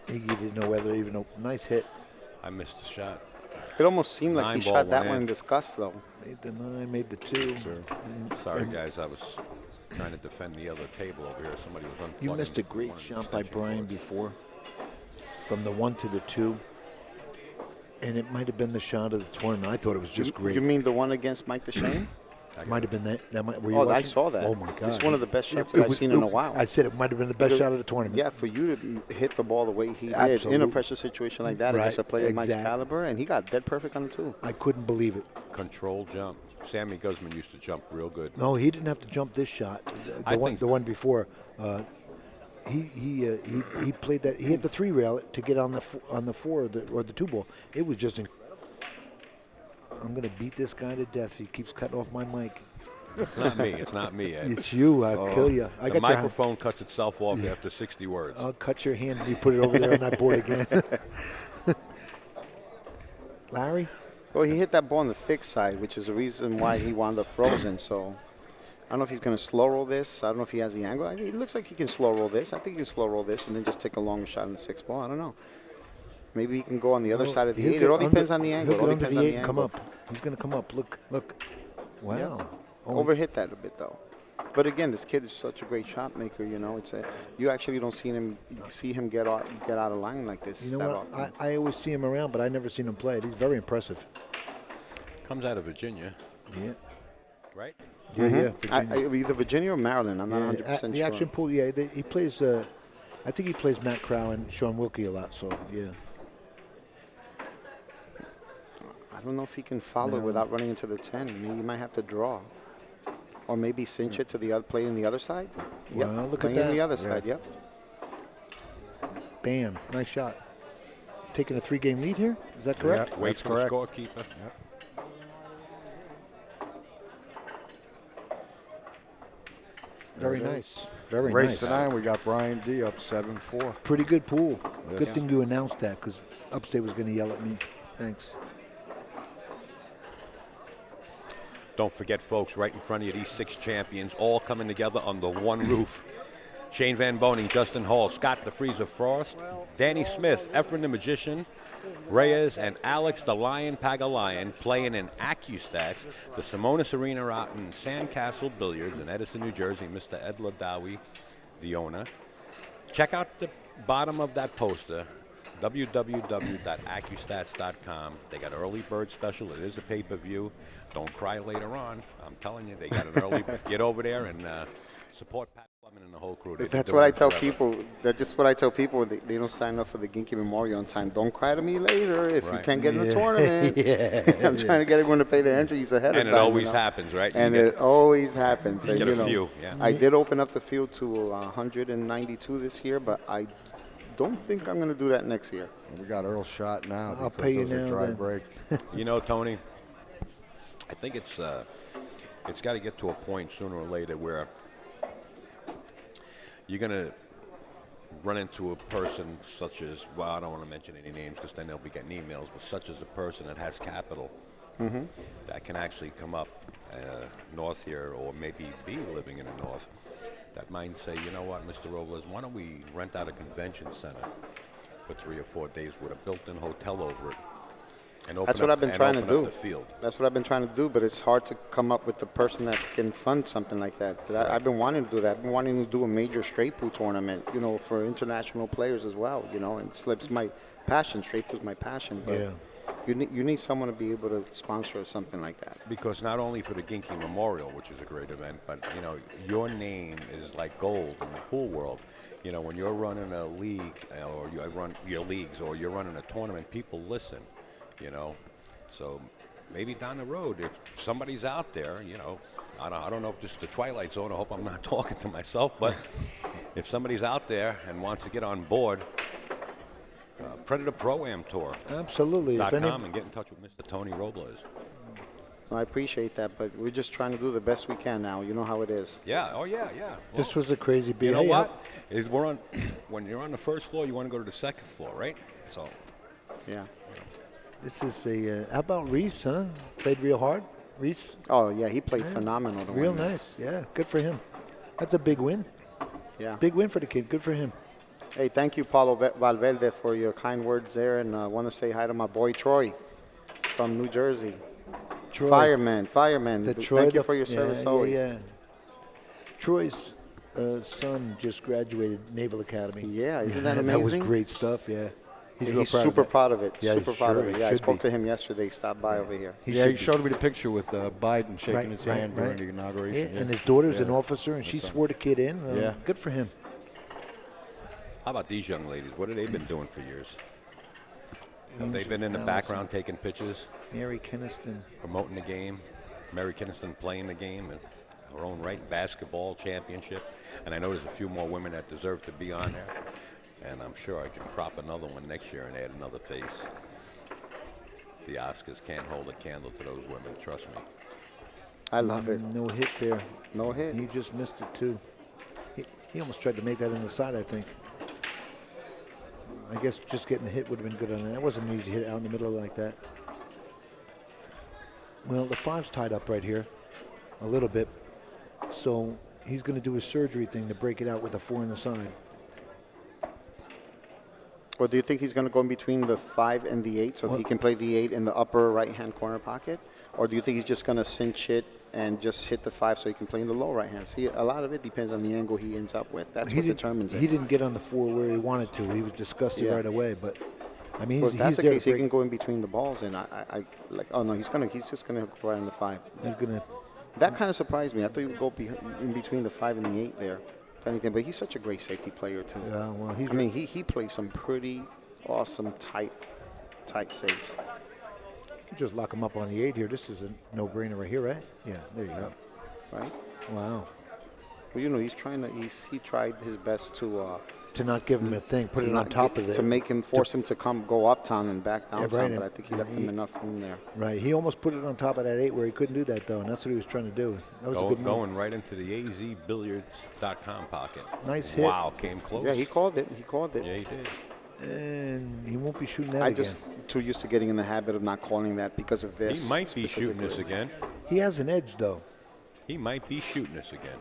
Iggy didn't know whether even a nice hit. I missed the shot. It almost seemed like he 9-ball shot that went one in. in disgust, though. Made the 9, made the 2. Sorry, guys. I was trying to defend the other table over here. Somebody was unplugging. You missed a one great of the shot by extension Brian cords. before. From the 1 to the 2. And it might have been the shot of the tournament. I thought it was just great. You mean the one against Mike DeShane? Might have been that. Were you Oh, I watching? saw that. Oh my God! It's one of the best shots It that I've was- seen in a while. I said it might have been the best shot of the tournament. Yeah, for you to hit the ball the way he did in a Absolutely. pressure situation like that Right, against a player of Mike's exactly. caliber, and he got dead perfect on the 2. I couldn't believe it. Control jump. Sammy Guzman used to jump real good. No, he didn't have to jump this shot. I The think- one before. He played that. He hit the 3 rail to get on the 4 or the 2 ball. It was just. I'm gonna beat this guy to death if he keeps cutting off my mic. It's not me. It's not me, Ed. It's you. I'll kill you. I The got your. microphone cuts itself off after 60 words. I'll cut your hand and you put it over there on that board again. Larry? Well, he hit that ball on the thick side, which is the reason why he wound up frozen. So I don't know if he's going to slow roll this. I don't know if he has the angle. It looks like he can slow roll this. I think he can slow roll this and then just take a longer shot in the 6th ball. I don't know. Maybe he can go on the other side of the 8. It all depends on the angle. It all depends on the angle. Come up. He's going to come up. Look. Wow. Yep. Oh, Overhit that a bit, though. But again, this kid is such a great shot maker. You know, you actually don't see him get out of line like this. you know that what? often. I always see him around, but I never seen him play. He's very impressive. Comes out of Virginia, Yeah. right? Yeah. Mm-hmm. Either Virginia or Maryland. I'm not 100% the sure. action pool. Yeah, he plays. I think he plays Matt Crow and Sean Wilkie a lot. So yeah. I don't know if he can follow without running into the 10. Maybe he might have to draw. Or maybe cinch it to the other, play in the other side. Well, Yep. look at Playing that. in the other side, yep. Bam. Nice shot. Taking a 3-game lead here. Is that correct? Wait That's for correct. the scorekeeper. Very nice. Very Race nice. to 9, we got Brian D up 7-4. Pretty good pool. Yes. Good thing you announced that because Upstate was going to yell at me. Thanks. Don't forget, folks, right in front of you, these 6 champions all coming together under one roof. Shane Van Boning, Justin Hall, Scott the Freezer Frost, Danny Smith, Efren the Magician, Reyes, and Alex the Lion Pagalion playing in AccuStats, the Simonis Arena out in Sandcastle Billiards in Edison, New Jersey. Mr. Ed Ladawi, the owner. Check out the bottom of that poster. www.accustats.com. They got early bird special. It is a pay-per-view. Don't cry later on. I'm telling you, they got an early. Get over there and support Pat Fleming and the whole crew. They've been That's doing what I it tell forever. people. That's just what I tell people. They don't sign up for the Ginky Memorial on time. Don't cry to me later if you Right. can't get in the tournament. I'm trying to get everyone to pay their entries ahead And of it time. always happens, right? You And get- it always happens. You And, get a few, yeah. I did open up the field to 192 this year, but I don't think I'm going to do that next year. We got Earl shot now. I'll because pay you it was a now, dry then. break. You know, Tony, I think it's got to get to a point sooner or later where you're going to run into a person such as, well, I don't want to mention any names because then they'll be getting emails, but such as a person that has capital that can actually come up north here or maybe be living in the north that might say, you know what, Mr. Robles, why don't we rent out a convention center for 3 or 4 days with a built-in hotel over it? And open That's what up- I've been and trying to open up do. the field. That's what I've been trying to do, but it's hard to come up with the person that can fund something like that. But I've been wanting to do that. I've been wanting to do a major straight pool tournament, for international players as well, and slips my passion. Straight pool's my passion, but Yeah. you need someone to be able to sponsor something like that. Because not only for the Ginky Memorial, which is a great event, but your name is like gold in the pool world. When you're running a league or you run your leagues or you're running a tournament, people listen. So maybe down the road, if somebody's out there, I don't know if this is the Twilight Zone. I hope I'm not talking to myself, but if somebody's out there and wants to get on board, Predator Pro-Am Tour. Absolutely. If any, .com and get in touch with Mr. Tony Robles. I appreciate that, but we're just trying to do the best we can now. You know how it is. Yeah. Oh yeah. this was a crazy beat. You know Hey, what? We're on. When you're on the first floor, you want to go to the second floor, right? So. Yeah. This is a. How about Reese? Huh? Played real hard. Reese, Oh, yeah, he played phenomenal. to real win this. nice. Yeah, good for him. That's a big win. Yeah. Big win for the kid. Good for him. Hey, thank you, Paulo Valverde, for your kind words there, and I want to say hi to my boy Troy from New Jersey. Troy. Fireman. Thank you the- for your service always. Yeah. Troy's son just graduated Naval Academy. Yeah, isn't that That was amazing? great stuff. Yeah. He's, real He's proud super of proud of it. Yeah, super proud of sure, it. he Yeah, I should spoke be. to him yesterday. He stopped by over here. He Yeah, should you be. showed me the picture with Biden shaking his hand during right. the inauguration. Yeah, yeah. and his daughter's an Yeah. officer, and she swore the kid in. Yeah. Good for him. How about these young ladies? What have they been doing for years? Have they been in the background taking pictures, Mary Keniston. promoting the game? Mary Kinston playing the game in her own right, basketball championship. And I know there's a few more women that deserve to be on there. And I'm sure I can crop another one next year and add another face. The Oscars can't hold a candle to those women, trust me. I love it. No hit there. No hit. He just missed it, too. He almost tried to make that in the side, I think. I guess just getting the hit would have been good on that. That wasn't an easy hit out in the middle like that. Well, the 5's tied up right here a little bit. So he's going to do his surgery thing to break it out with a 4 in the side. Or do you think he's going to go in between the 5 and the 8 so he can play the 8 in the upper right-hand corner pocket? Or do you think he's just going to cinch it and just hit the 5 so he can play in the low right hand? See, a lot of it depends on the angle he ends up with. That's what determines it. He didn't get on the 4 where he wanted to. He was disgusted Yeah. right away. But, I mean, Well, he's if that's the there to case, he break- can go in between the balls, and I like. Oh no, he's just gonna go right in the 5. He's going to. That kind of surprised me. I thought he would go in between the 5 and the 8 there, if anything. But he's such a great safety player too. Yeah, well, he's. I mean, he plays some pretty awesome tight saves. You just lock him up on the 8 here. This is a no-brainer right here, right? Yeah, there you go. Right? Wow. Well, he tried his best to To not give him a thing, put it on top of it. to make him force him to go uptown and back downtown. right, But I and- think he left him enough room there. Right. He almost put it on top of that 8 where he couldn't do that, though, and that's what he was trying to do. That was a good move. Going right into the azbilliards.com pocket. Nice hit. Wow, came close. Yeah, he called it. Yeah, he did. And he won't be shooting that I again. just too used to getting in the habit of not calling that because of this. He might be shooting specifically. this again. He has an edge, though. He might be shooting this again.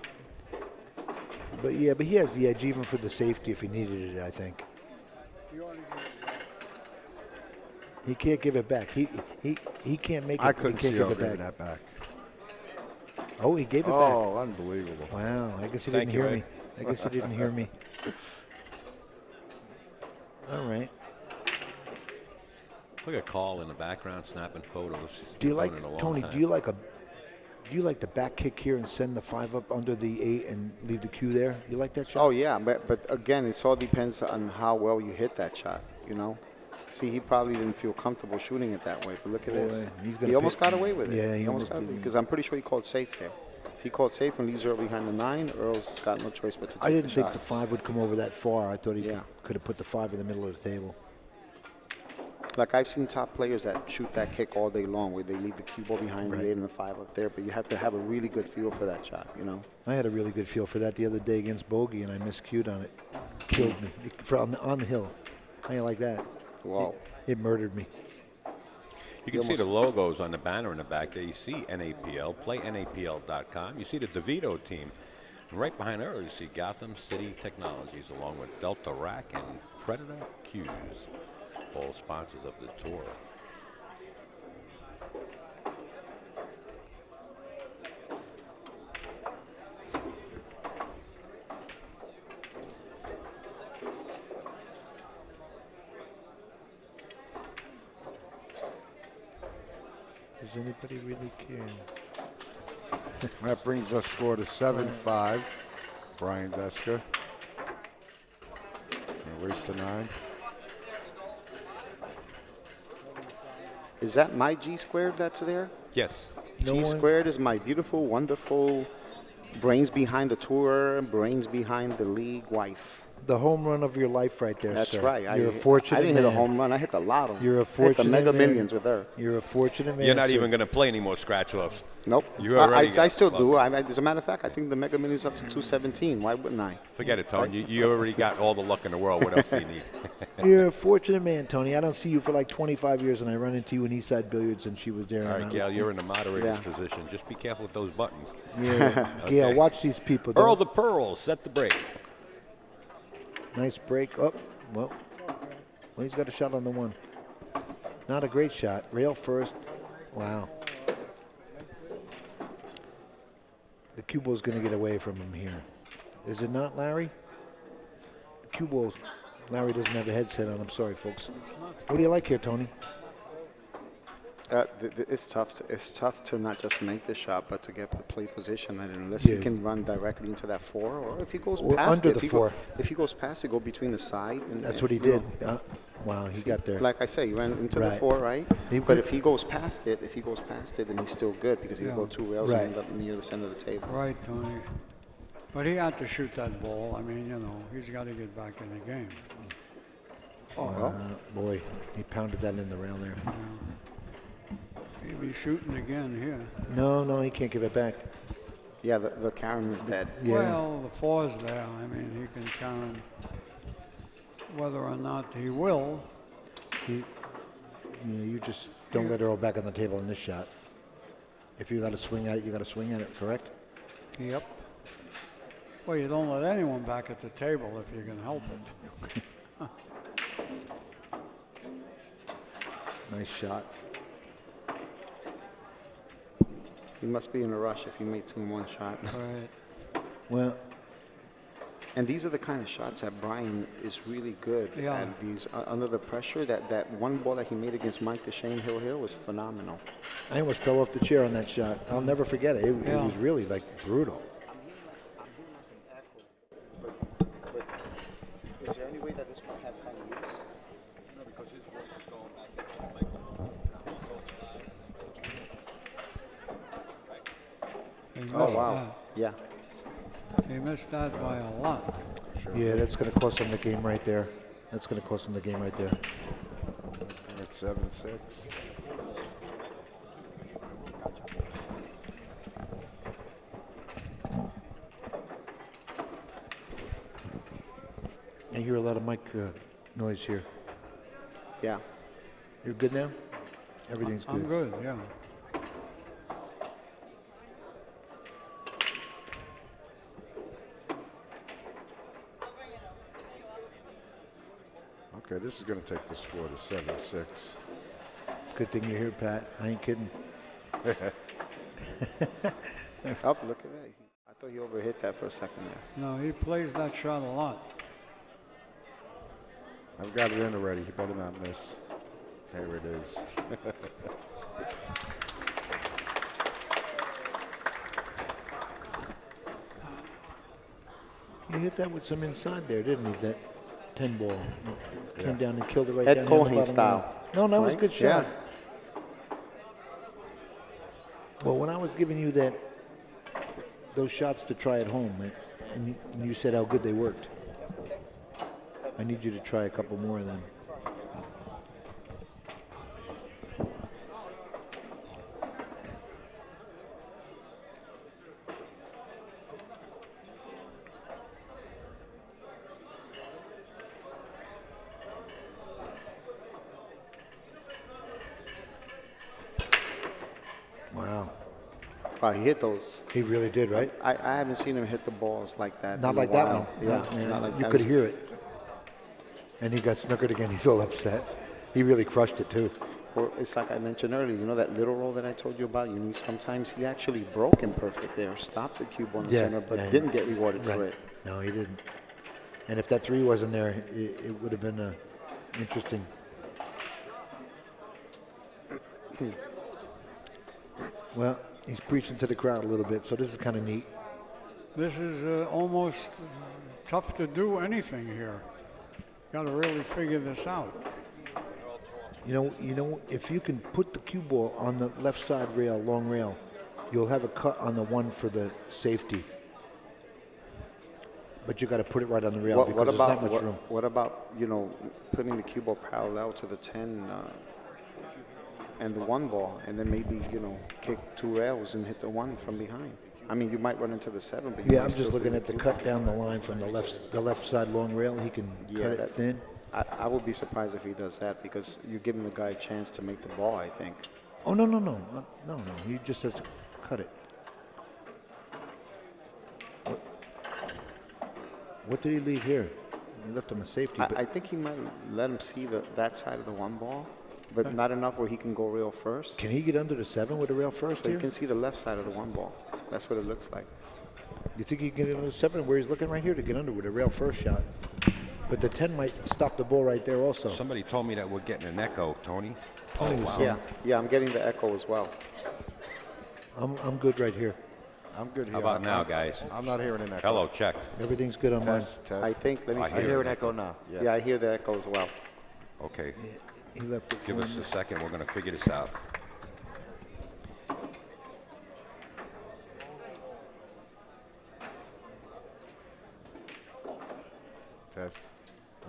But he has the edge even for the safety if he needed it, I think. He can't give it back. He can't make it. I He couldn't can't see give him it giving back. that back. Oh, he gave it Oh, unbelievable. back. Wow. I guess he Thank didn't you, hear Ed. me. I guess he didn't hear me. All right. Look at Carl in the background snapping photos. Do you He's like, done it a long Tony, time. do you like the back kick here and send the 5 up under the 8 and leave the cue there? You like that shot? Oh, yeah, but again, it all depends on how well you hit that shot, you know? See, he probably didn't feel comfortable shooting it that way, but look at this. Boy, he's gonna He almost pick- got away with it. Yeah, he almost got did. away because I'm pretty sure he called safe there. If he called safe and leaves Earl behind the 9, Earl's got no choice but to take I didn't the think shot. the 5 would come over that far. I thought he Yeah. could have put the 5 in the middle of the table. Like, I've seen top players that shoot that kick all day long where they leave the cue ball behind Right. the 8 and the 5 up there, but you have to have a really good feel for that shot, you know? I had a really good feel for that the other day against Bogey, and I miscued on it. Killed me. On the hill. How you like that? Wow. It murdered me. You can see the logos on the banner in the back there. You see NAPL, playnapl.com. You see the DeVito team. And right behind her, you see Gotham City Technologies, along with Delta Rack and Predator Cues, all sponsors of the tour. Does anybody really care? That brings our score to 7-5. Brian Deska. Race to 9. Is that my G squared that's there? Yes. No G one- squared is my beautiful, wonderful, brains behind the tour, brains behind the league wife. The home run of your life right there, That's sir. right. You're a fortunate I didn't man. hit a home run. I hit the lotto. You're a I hit fortunate the mega man. millions with her. You're a fortunate man. You're not sir. even going to play any more scratch offs. Nope. You already I got still lucky. do. As a matter of fact, I think the mega millions up to 217. Why wouldn't I? Forget it, Tony. You already got all the luck in the world. What else do you need? You're a fortunate man, Tony. I don't see you for like 25 years, and I run into you in Eastside Billiards, and she was there. All and right, I'm- Gail, you're in the moderator's Yeah. position. Just be careful with those buttons. Yeah. Gail, watch these people. Earl Don't- the Pearl, set the break. Nice break. Oh, well, he's got a shot on the 1. Not a great shot. Rail first. Wow. The cue ball's going to get away from him here. Is it not, Larry? The cue ball. Larry doesn't have a headset on. I'm sorry, folks. What do you like here, Tony? It's tough to not just make the shot, but to get the play position. And unless Yeah. he can run directly into that 4, or if he goes Or past under it, the if he 4. if he goes past it, go between the side. And, That's what he you did. know, Wow, he got there. Like I say, he ran into the Right. 4, right? He But could- if he goes past it, then he's still good because he'll Yeah. go 2 rails Right. and end up near the center of the table. Right, Tony. But he had to shoot that ball. I mean, you know, he's got to get back in the game. Boy, he pounded that in the rail there. He'd be shooting again here. No, he can't give it back. Yeah, the Karen is dead. Yeah. Well, the 4's there. I mean, he can count whether or not he will. Yeah, you just don't let Earl back on the table in this shot. If you got to swing at it, you got to swing at it, correct? Yep. Well, you don't let anyone back at the table if you can help it. Nice shot. He must be in a rush if he made 2 in 1 shot. Right. Well, And these are the kind of shots that Brian is really good Yeah. at. These under the pressure. That one ball that he made against Mike DeShane Hill here was phenomenal. I almost fell off the chair on that shot. I'll never forget it. It Yeah. was really like brutal. But is there any way that this might have kind of use? No, because his voice is going back into the microphone. He missed Oh wow! Yeah. that. He missed that by a lot. Yeah, that's going to cost him the game right there. That's going to cost him the game right there. At 7-6. I hear a lot of mic noise here. Yeah. You're good now? Everything's good. I'm good, yeah. Okay, this is going to take the score to 7-6. Good thing you're here, Pat. I ain't kidding. Oh, look at that. I thought he overhit that for a second there. No, he plays that shot a lot. I've got it in already. He better not miss. There it is. He hit that with some inside there, didn't he? That 10 ball. Came down and killed it right Ed down the Cohen bottom style. line. No, that was a Right? good shot. Yeah. Well, when I was giving you those shots to try at home, and you said how good they worked, I need you to try a couple more of them. Wow. Wow, he hit those. He really did, right? I haven't seen him hit the balls like that. Not in a like that while. one. Yeah, not like you that. could hear it. And he got snookered again. He's all upset. He really crushed it, too. Or it's like I mentioned earlier, you know that little roll that I told you about? You need sometimes he actually broke imperfect there, stopped the cube on the center, but didn't get rewarded for it. No, he didn't. And if that 3 wasn't there, it would have been interesting. Well, he's preaching to the crowd a little bit, so this is kind of neat. This is almost tough to do anything here. Got to really figure this out. You know, if you can put the cue ball on the left side rail, long rail, you'll have a cut on the one for the safety. But you got to put it right on the rail because there's not much room. What about, you know, putting the cue ball parallel to the 10 and the 1 ball, and then maybe, you know, kick 2 rails and hit the 1 from behind? I mean, you might run into the 7, but Yeah, I'm just looking at the cut down the line from the left side long rail. He can cut it thin. I would be surprised if he does that because you're giving the guy a chance to make the ball, I think. Oh, no. He just has to cut it. What did he leave here? He left him a safety. I think he might let him see that side of the 1 ball, but not enough where he can go rail first. Can he get under the 7 with the rail first So here? you can see the left side of the 1 ball. That's what it looks like. You think he can get under the 7 where he's looking right here to get under with a rail first shot? But the 10 might stop the ball right there also. Somebody told me that we're getting an echo, Tony. Tony was saying, Yeah, I'm getting the echo as well. I'm good right here. I'm good here. How about now, guys? I'm not hearing an echo. Hello, check. Everything's good on mine. Test, test. I think, let me I see. I hear hear it. an echo now. Yeah, I hear the echo as well. Okay, He left it give for us me. a second. We're going to figure this out. Test.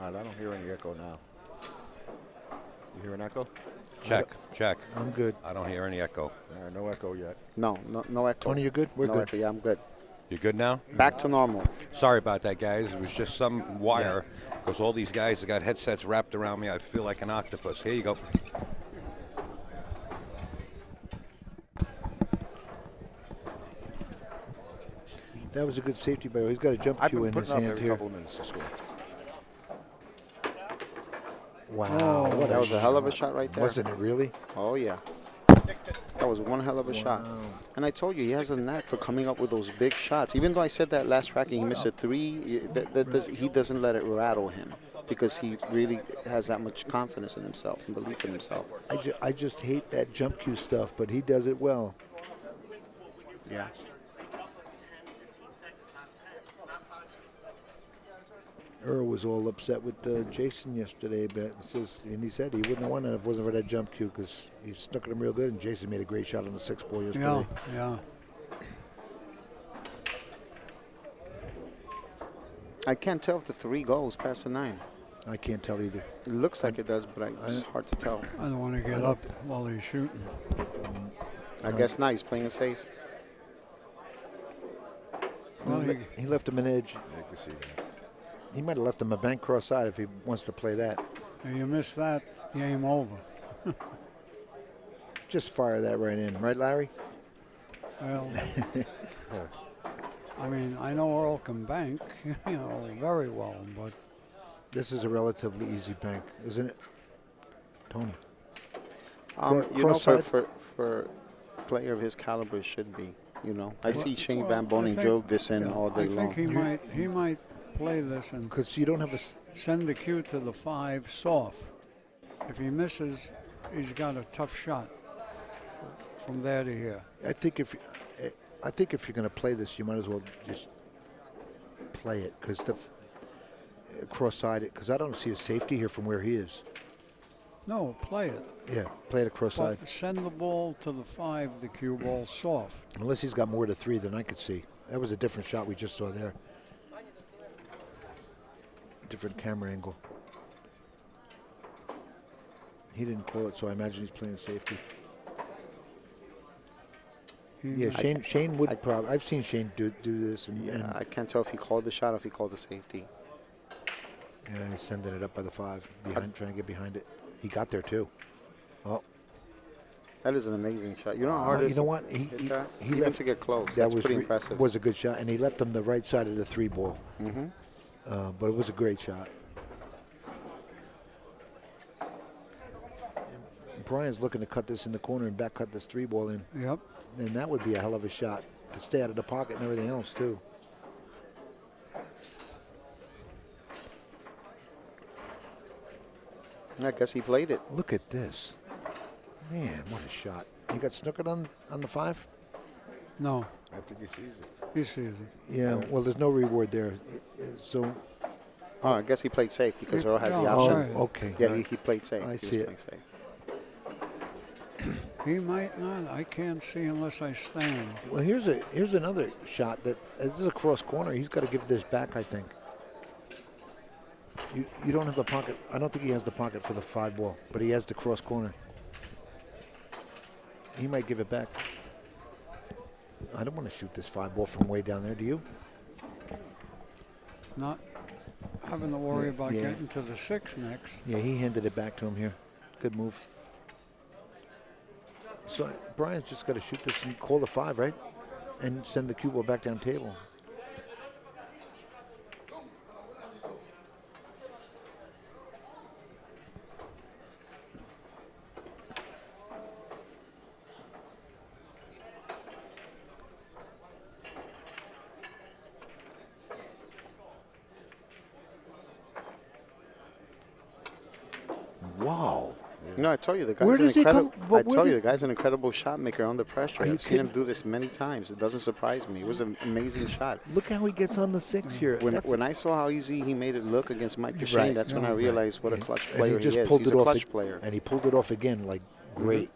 All right, I don't hear any echo now. You hear an echo? Check. I'm good. I don't hear any echo. All right, no echo yet. No echo. Tony, you're good? We're no good. Echo. Yeah, I'm good. You good now? Back to normal. Sorry about that, guys. It was just some wire because all these guys have got headsets wrapped around me. I feel like an octopus. Here you go. That was a good safety by the way. He's got a jump I've cue been in his putting up hand every here. couple of minutes to score. Wow. What That was a hell of a shot right there. Wasn't it really? Oh, yeah. That was one hell of a shot. And I told you, he has a knack for coming up with those big shots. Even though I said that last racking, he missed a 3, he doesn't let it rattle him because he really has that much confidence in himself and belief in himself. I just hate that jump cue stuff, but he does it well. Yeah. Earl was all upset with Jason yesterday, but he said he wouldn't have won it if it wasn't for that jump cue because he stuck at him real good, and Jason made a great shot on the 6 ball yesterday. Yeah. I can't tell if the 3 goes past the 9. I can't tell either. It looks like it does, but it's hard to tell. I don't want to get up while he's shooting. I guess not. He's playing it safe. Well, He left him an edge. You can see that. He might have left him a bank cross side if he wants to play that. you miss that, game over. Just fire that right in. Right, Larry? Well, I mean, I know Earl can bank, very well, but This is a relatively easy bank, isn't it? Tony? You know, for a player of his caliber, it should be. You know, I see Shane Van I Boning think- drill this in all day I think long. he might play this and Because you don't have a... send the cue to the 5 soft. If he misses, he's got a tough shot from there to here. I think if you're going to play this, you might as well just play it because the cross-sided. Because I don't see a safety here from where he is. No, play it. Yeah, play it across side. But send the ball to the 5, the cue ball soft. Unless he's got more to 3 than I could see. That was a different shot we just saw there. Different camera angle. He didn't call it, so I imagine he's playing safety. Yeah, Shane would probably. I've seen Shane do this. And I can't tell if he called the shot or if he called the safety. Yeah, he's sending it up by the 5, behind, trying to get behind it. He got there too. Oh, that is an amazing shot. You know how hard it is. You know what? He left to get close. That's pretty impressive. Was a good shot, and he left him the right side of the 3 ball. Mm-hmm. But it was a great shot. And Brian's looking to cut this in the corner and back cut this 3 ball in. Yep. And that would be a hell of a shot to stay out of the pocket and everything else too. I guess he played it. Look at this. Man, what a shot. You got snookered on the 5? No. I think he sees it. He sees it. Yeah, well, there's no reward there. So. Oh, I guess he played safe because Earl has the Oh, option. Oh, okay. Yeah, he played safe. I He see was it. playing safe. He might not. I can't see unless I stand. Well, here's another shot that this is a cross corner. He's got to give this back, I think. You don't have the pocket. I don't think he has the pocket for the 5 ball, but he has the cross corner. He might give it back. I don't want to shoot this 5 ball from way down there. Do you? Not having to worry about getting to the 6 next. Yeah, he handed it back to him here. Good move. So Brian's just got to shoot this and call the 5, right? And send the cue ball back down table. Wow. No, I told you the Where guy's an does he incredible. come- but I where told you does- the guy's an incredible shot maker under pressure. Are you I've seen him kidding? do this many times. It doesn't surprise me. It was an amazing shot. Look how he gets on the 6 here. When I saw how easy he made it look against Mike Duchesne, Right. that's when I realized what a clutch And player he just he is. pulled He's it a off clutch ag- player. And he pulled it off again like great.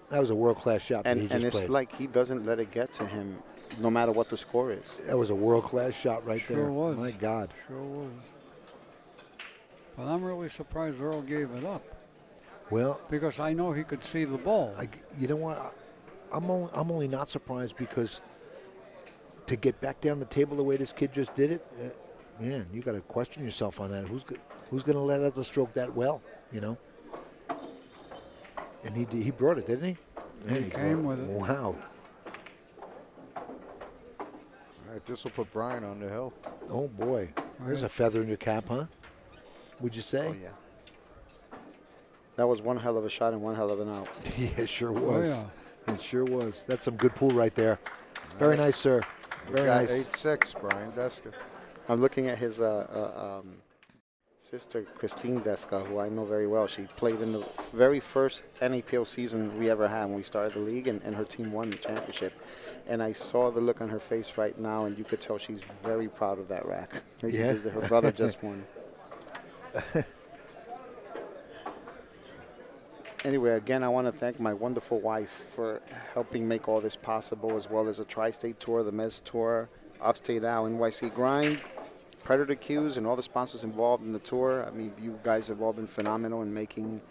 That was a world-class shot that he And just it's played. like he doesn't let it get to him, no matter what the score is. That was a world-class shot right Sure there. was. My God. Sure was. But I'm really surprised Earl gave it up Well, because I know he could see the ball. you know what? I'm only not surprised because to get back down the table the way this kid just did it, man, you got to question yourself on that. Who's going to let out the stroke that well, you know? And he brought it, didn't he? Man, He came brought with it. Wow. All right, this will put Brian on the hill. Oh, boy. There's a feather in your cap, huh? Would you say? Oh, yeah. That was one hell of a shot and one hell of an out. Yeah, it sure Oh, was. yeah. It sure was. That's some good pool right there. Very nice, sir. Very Got nice. 8-6, Brian Deska. I'm looking at his sister, Christine Deska, who I know very well. She played in the very first NAPL season we ever had when we started the league, and her team won the championship. And I saw the look on her face right now, and you could tell she's very proud of that rack. Yeah. Her brother just won. Anyway, again, I want to thank my wonderful wife for helping make all this possible, as well as a Tri-State Tour, the Mez Tour, Upstate Now, NYC Grind, Predator Qs, and all the sponsors involved in the tour. I mean, you guys have all been phenomenal in making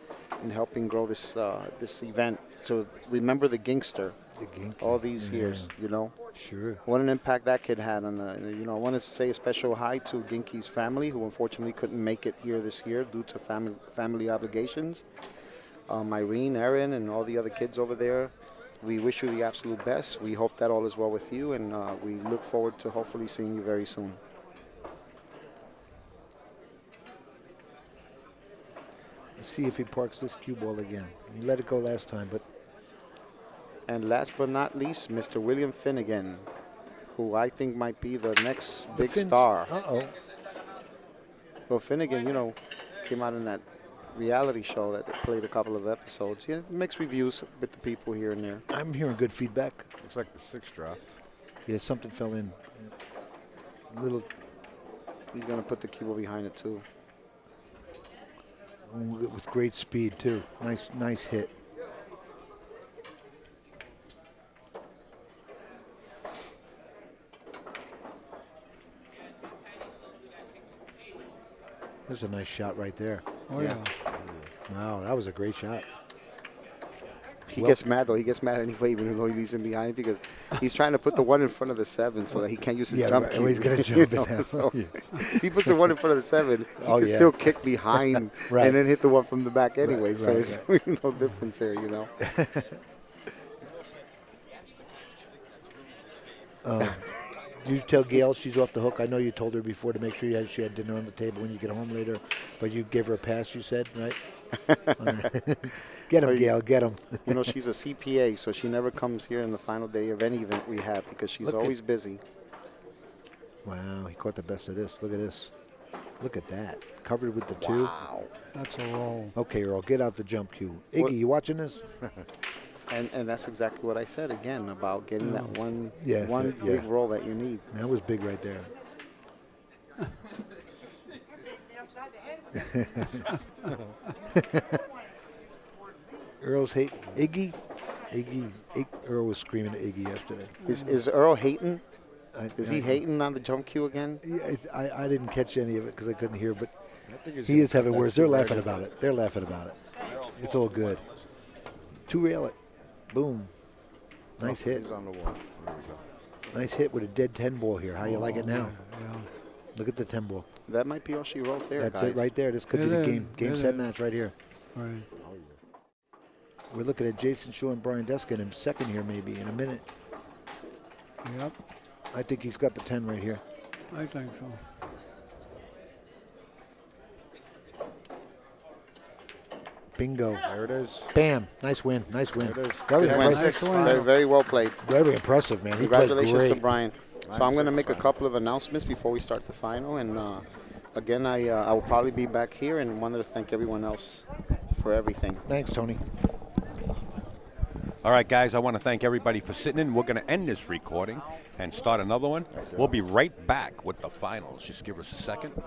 and helping grow this this event to remember the Gangster The Ginky. all these years, you know. Sure. What an impact that kid had on the, you know, I want to say a special hi to Ginky's family, who unfortunately couldn't make it here this year due to family obligations. Irene, Aaron, and all the other kids over there. We wish you the absolute best. We hope that all is well with you, and we look forward to hopefully seeing you very soon. Let's see if he parks this cue ball again. He let it go last time, but And last but not least, Mr. William Finnegan, who I think might be the next big star. Uh-oh. Well, Finnegan, you know, came out in that reality show that they played a couple of episodes. Yeah, mixed reviews with the people here and there. I'm hearing good feedback. Looks like the 6 dropped. Yeah, something fell in. A little He's going to put the cue behind it too. with great speed too. Nice hit. There's a nice shot right there. Oh, yeah. Wow, that was a great shot. He gets mad though. He gets mad anyway, even though he leaves him behind, because he's trying to put the 1 in front of the 7 so that he can't use his jump right, cue. he's gonna you jump it know, now. so if he puts the 1 in front of the 7, he Oh, can yeah. still kick behind Right. and then hit the 1 from the back anyway. So right, it's no difference here, you know. Did you tell Gail she's off the hook? I know you told her before to make sure she had dinner on the table when you get home later, but you gave her a pass, you said, right? All right. Get him, Gail, get him. You know, she's a CPA, so she never comes here in the final day of any event we have because she's Look at- always busy. Wow, he caught the best of this. Look at this. Look at that. Covered with the 2. Wow. That's a roll. Okay, Earl, get out the jump cue. Iggy, What- you watching this? And that's exactly what I said again about getting that one Yeah, big roll that you need. That was big right there. Earl's hate Iggy. Earl was screaming at Iggy yesterday. Is Earl hating? Is he I- hating on the jump cue again? Yeah, I didn't catch any of it because I couldn't hear, but I think he's he gonna is having put that words. They're 2 right laughing in about it. They're laughing about it. It's all good. 2 rail it. Boom. Nice hit. He's on the wall. There we go. Nice hit with a dead 10 ball here. How you like it now? Yeah. Look at the 10 ball. That might be all she wrote there, That's guys. it right there. This could It be the is. game It set is. match right here. Right. We're looking at Jason Shaw and Brian Deska in a second here, maybe in a minute. Yep. I think he's got the 10 right here. I think so. Bingo. There it is. Bam. Nice win. Nice win. There it is. Very Good win. impressive. Nice win. Very, very well played. Very impressive, man. He played Congratulations to great. Brian. So I'm going to 9-6 make a final. couple of announcements before we start the final. And again, I will probably be back here and wanted to thank everyone else for everything. Thanks, Tony. All right, guys, I want to thank everybody for sitting in. We're going to end this recording and start another one. We'll be right back with the finals. Just give us a second.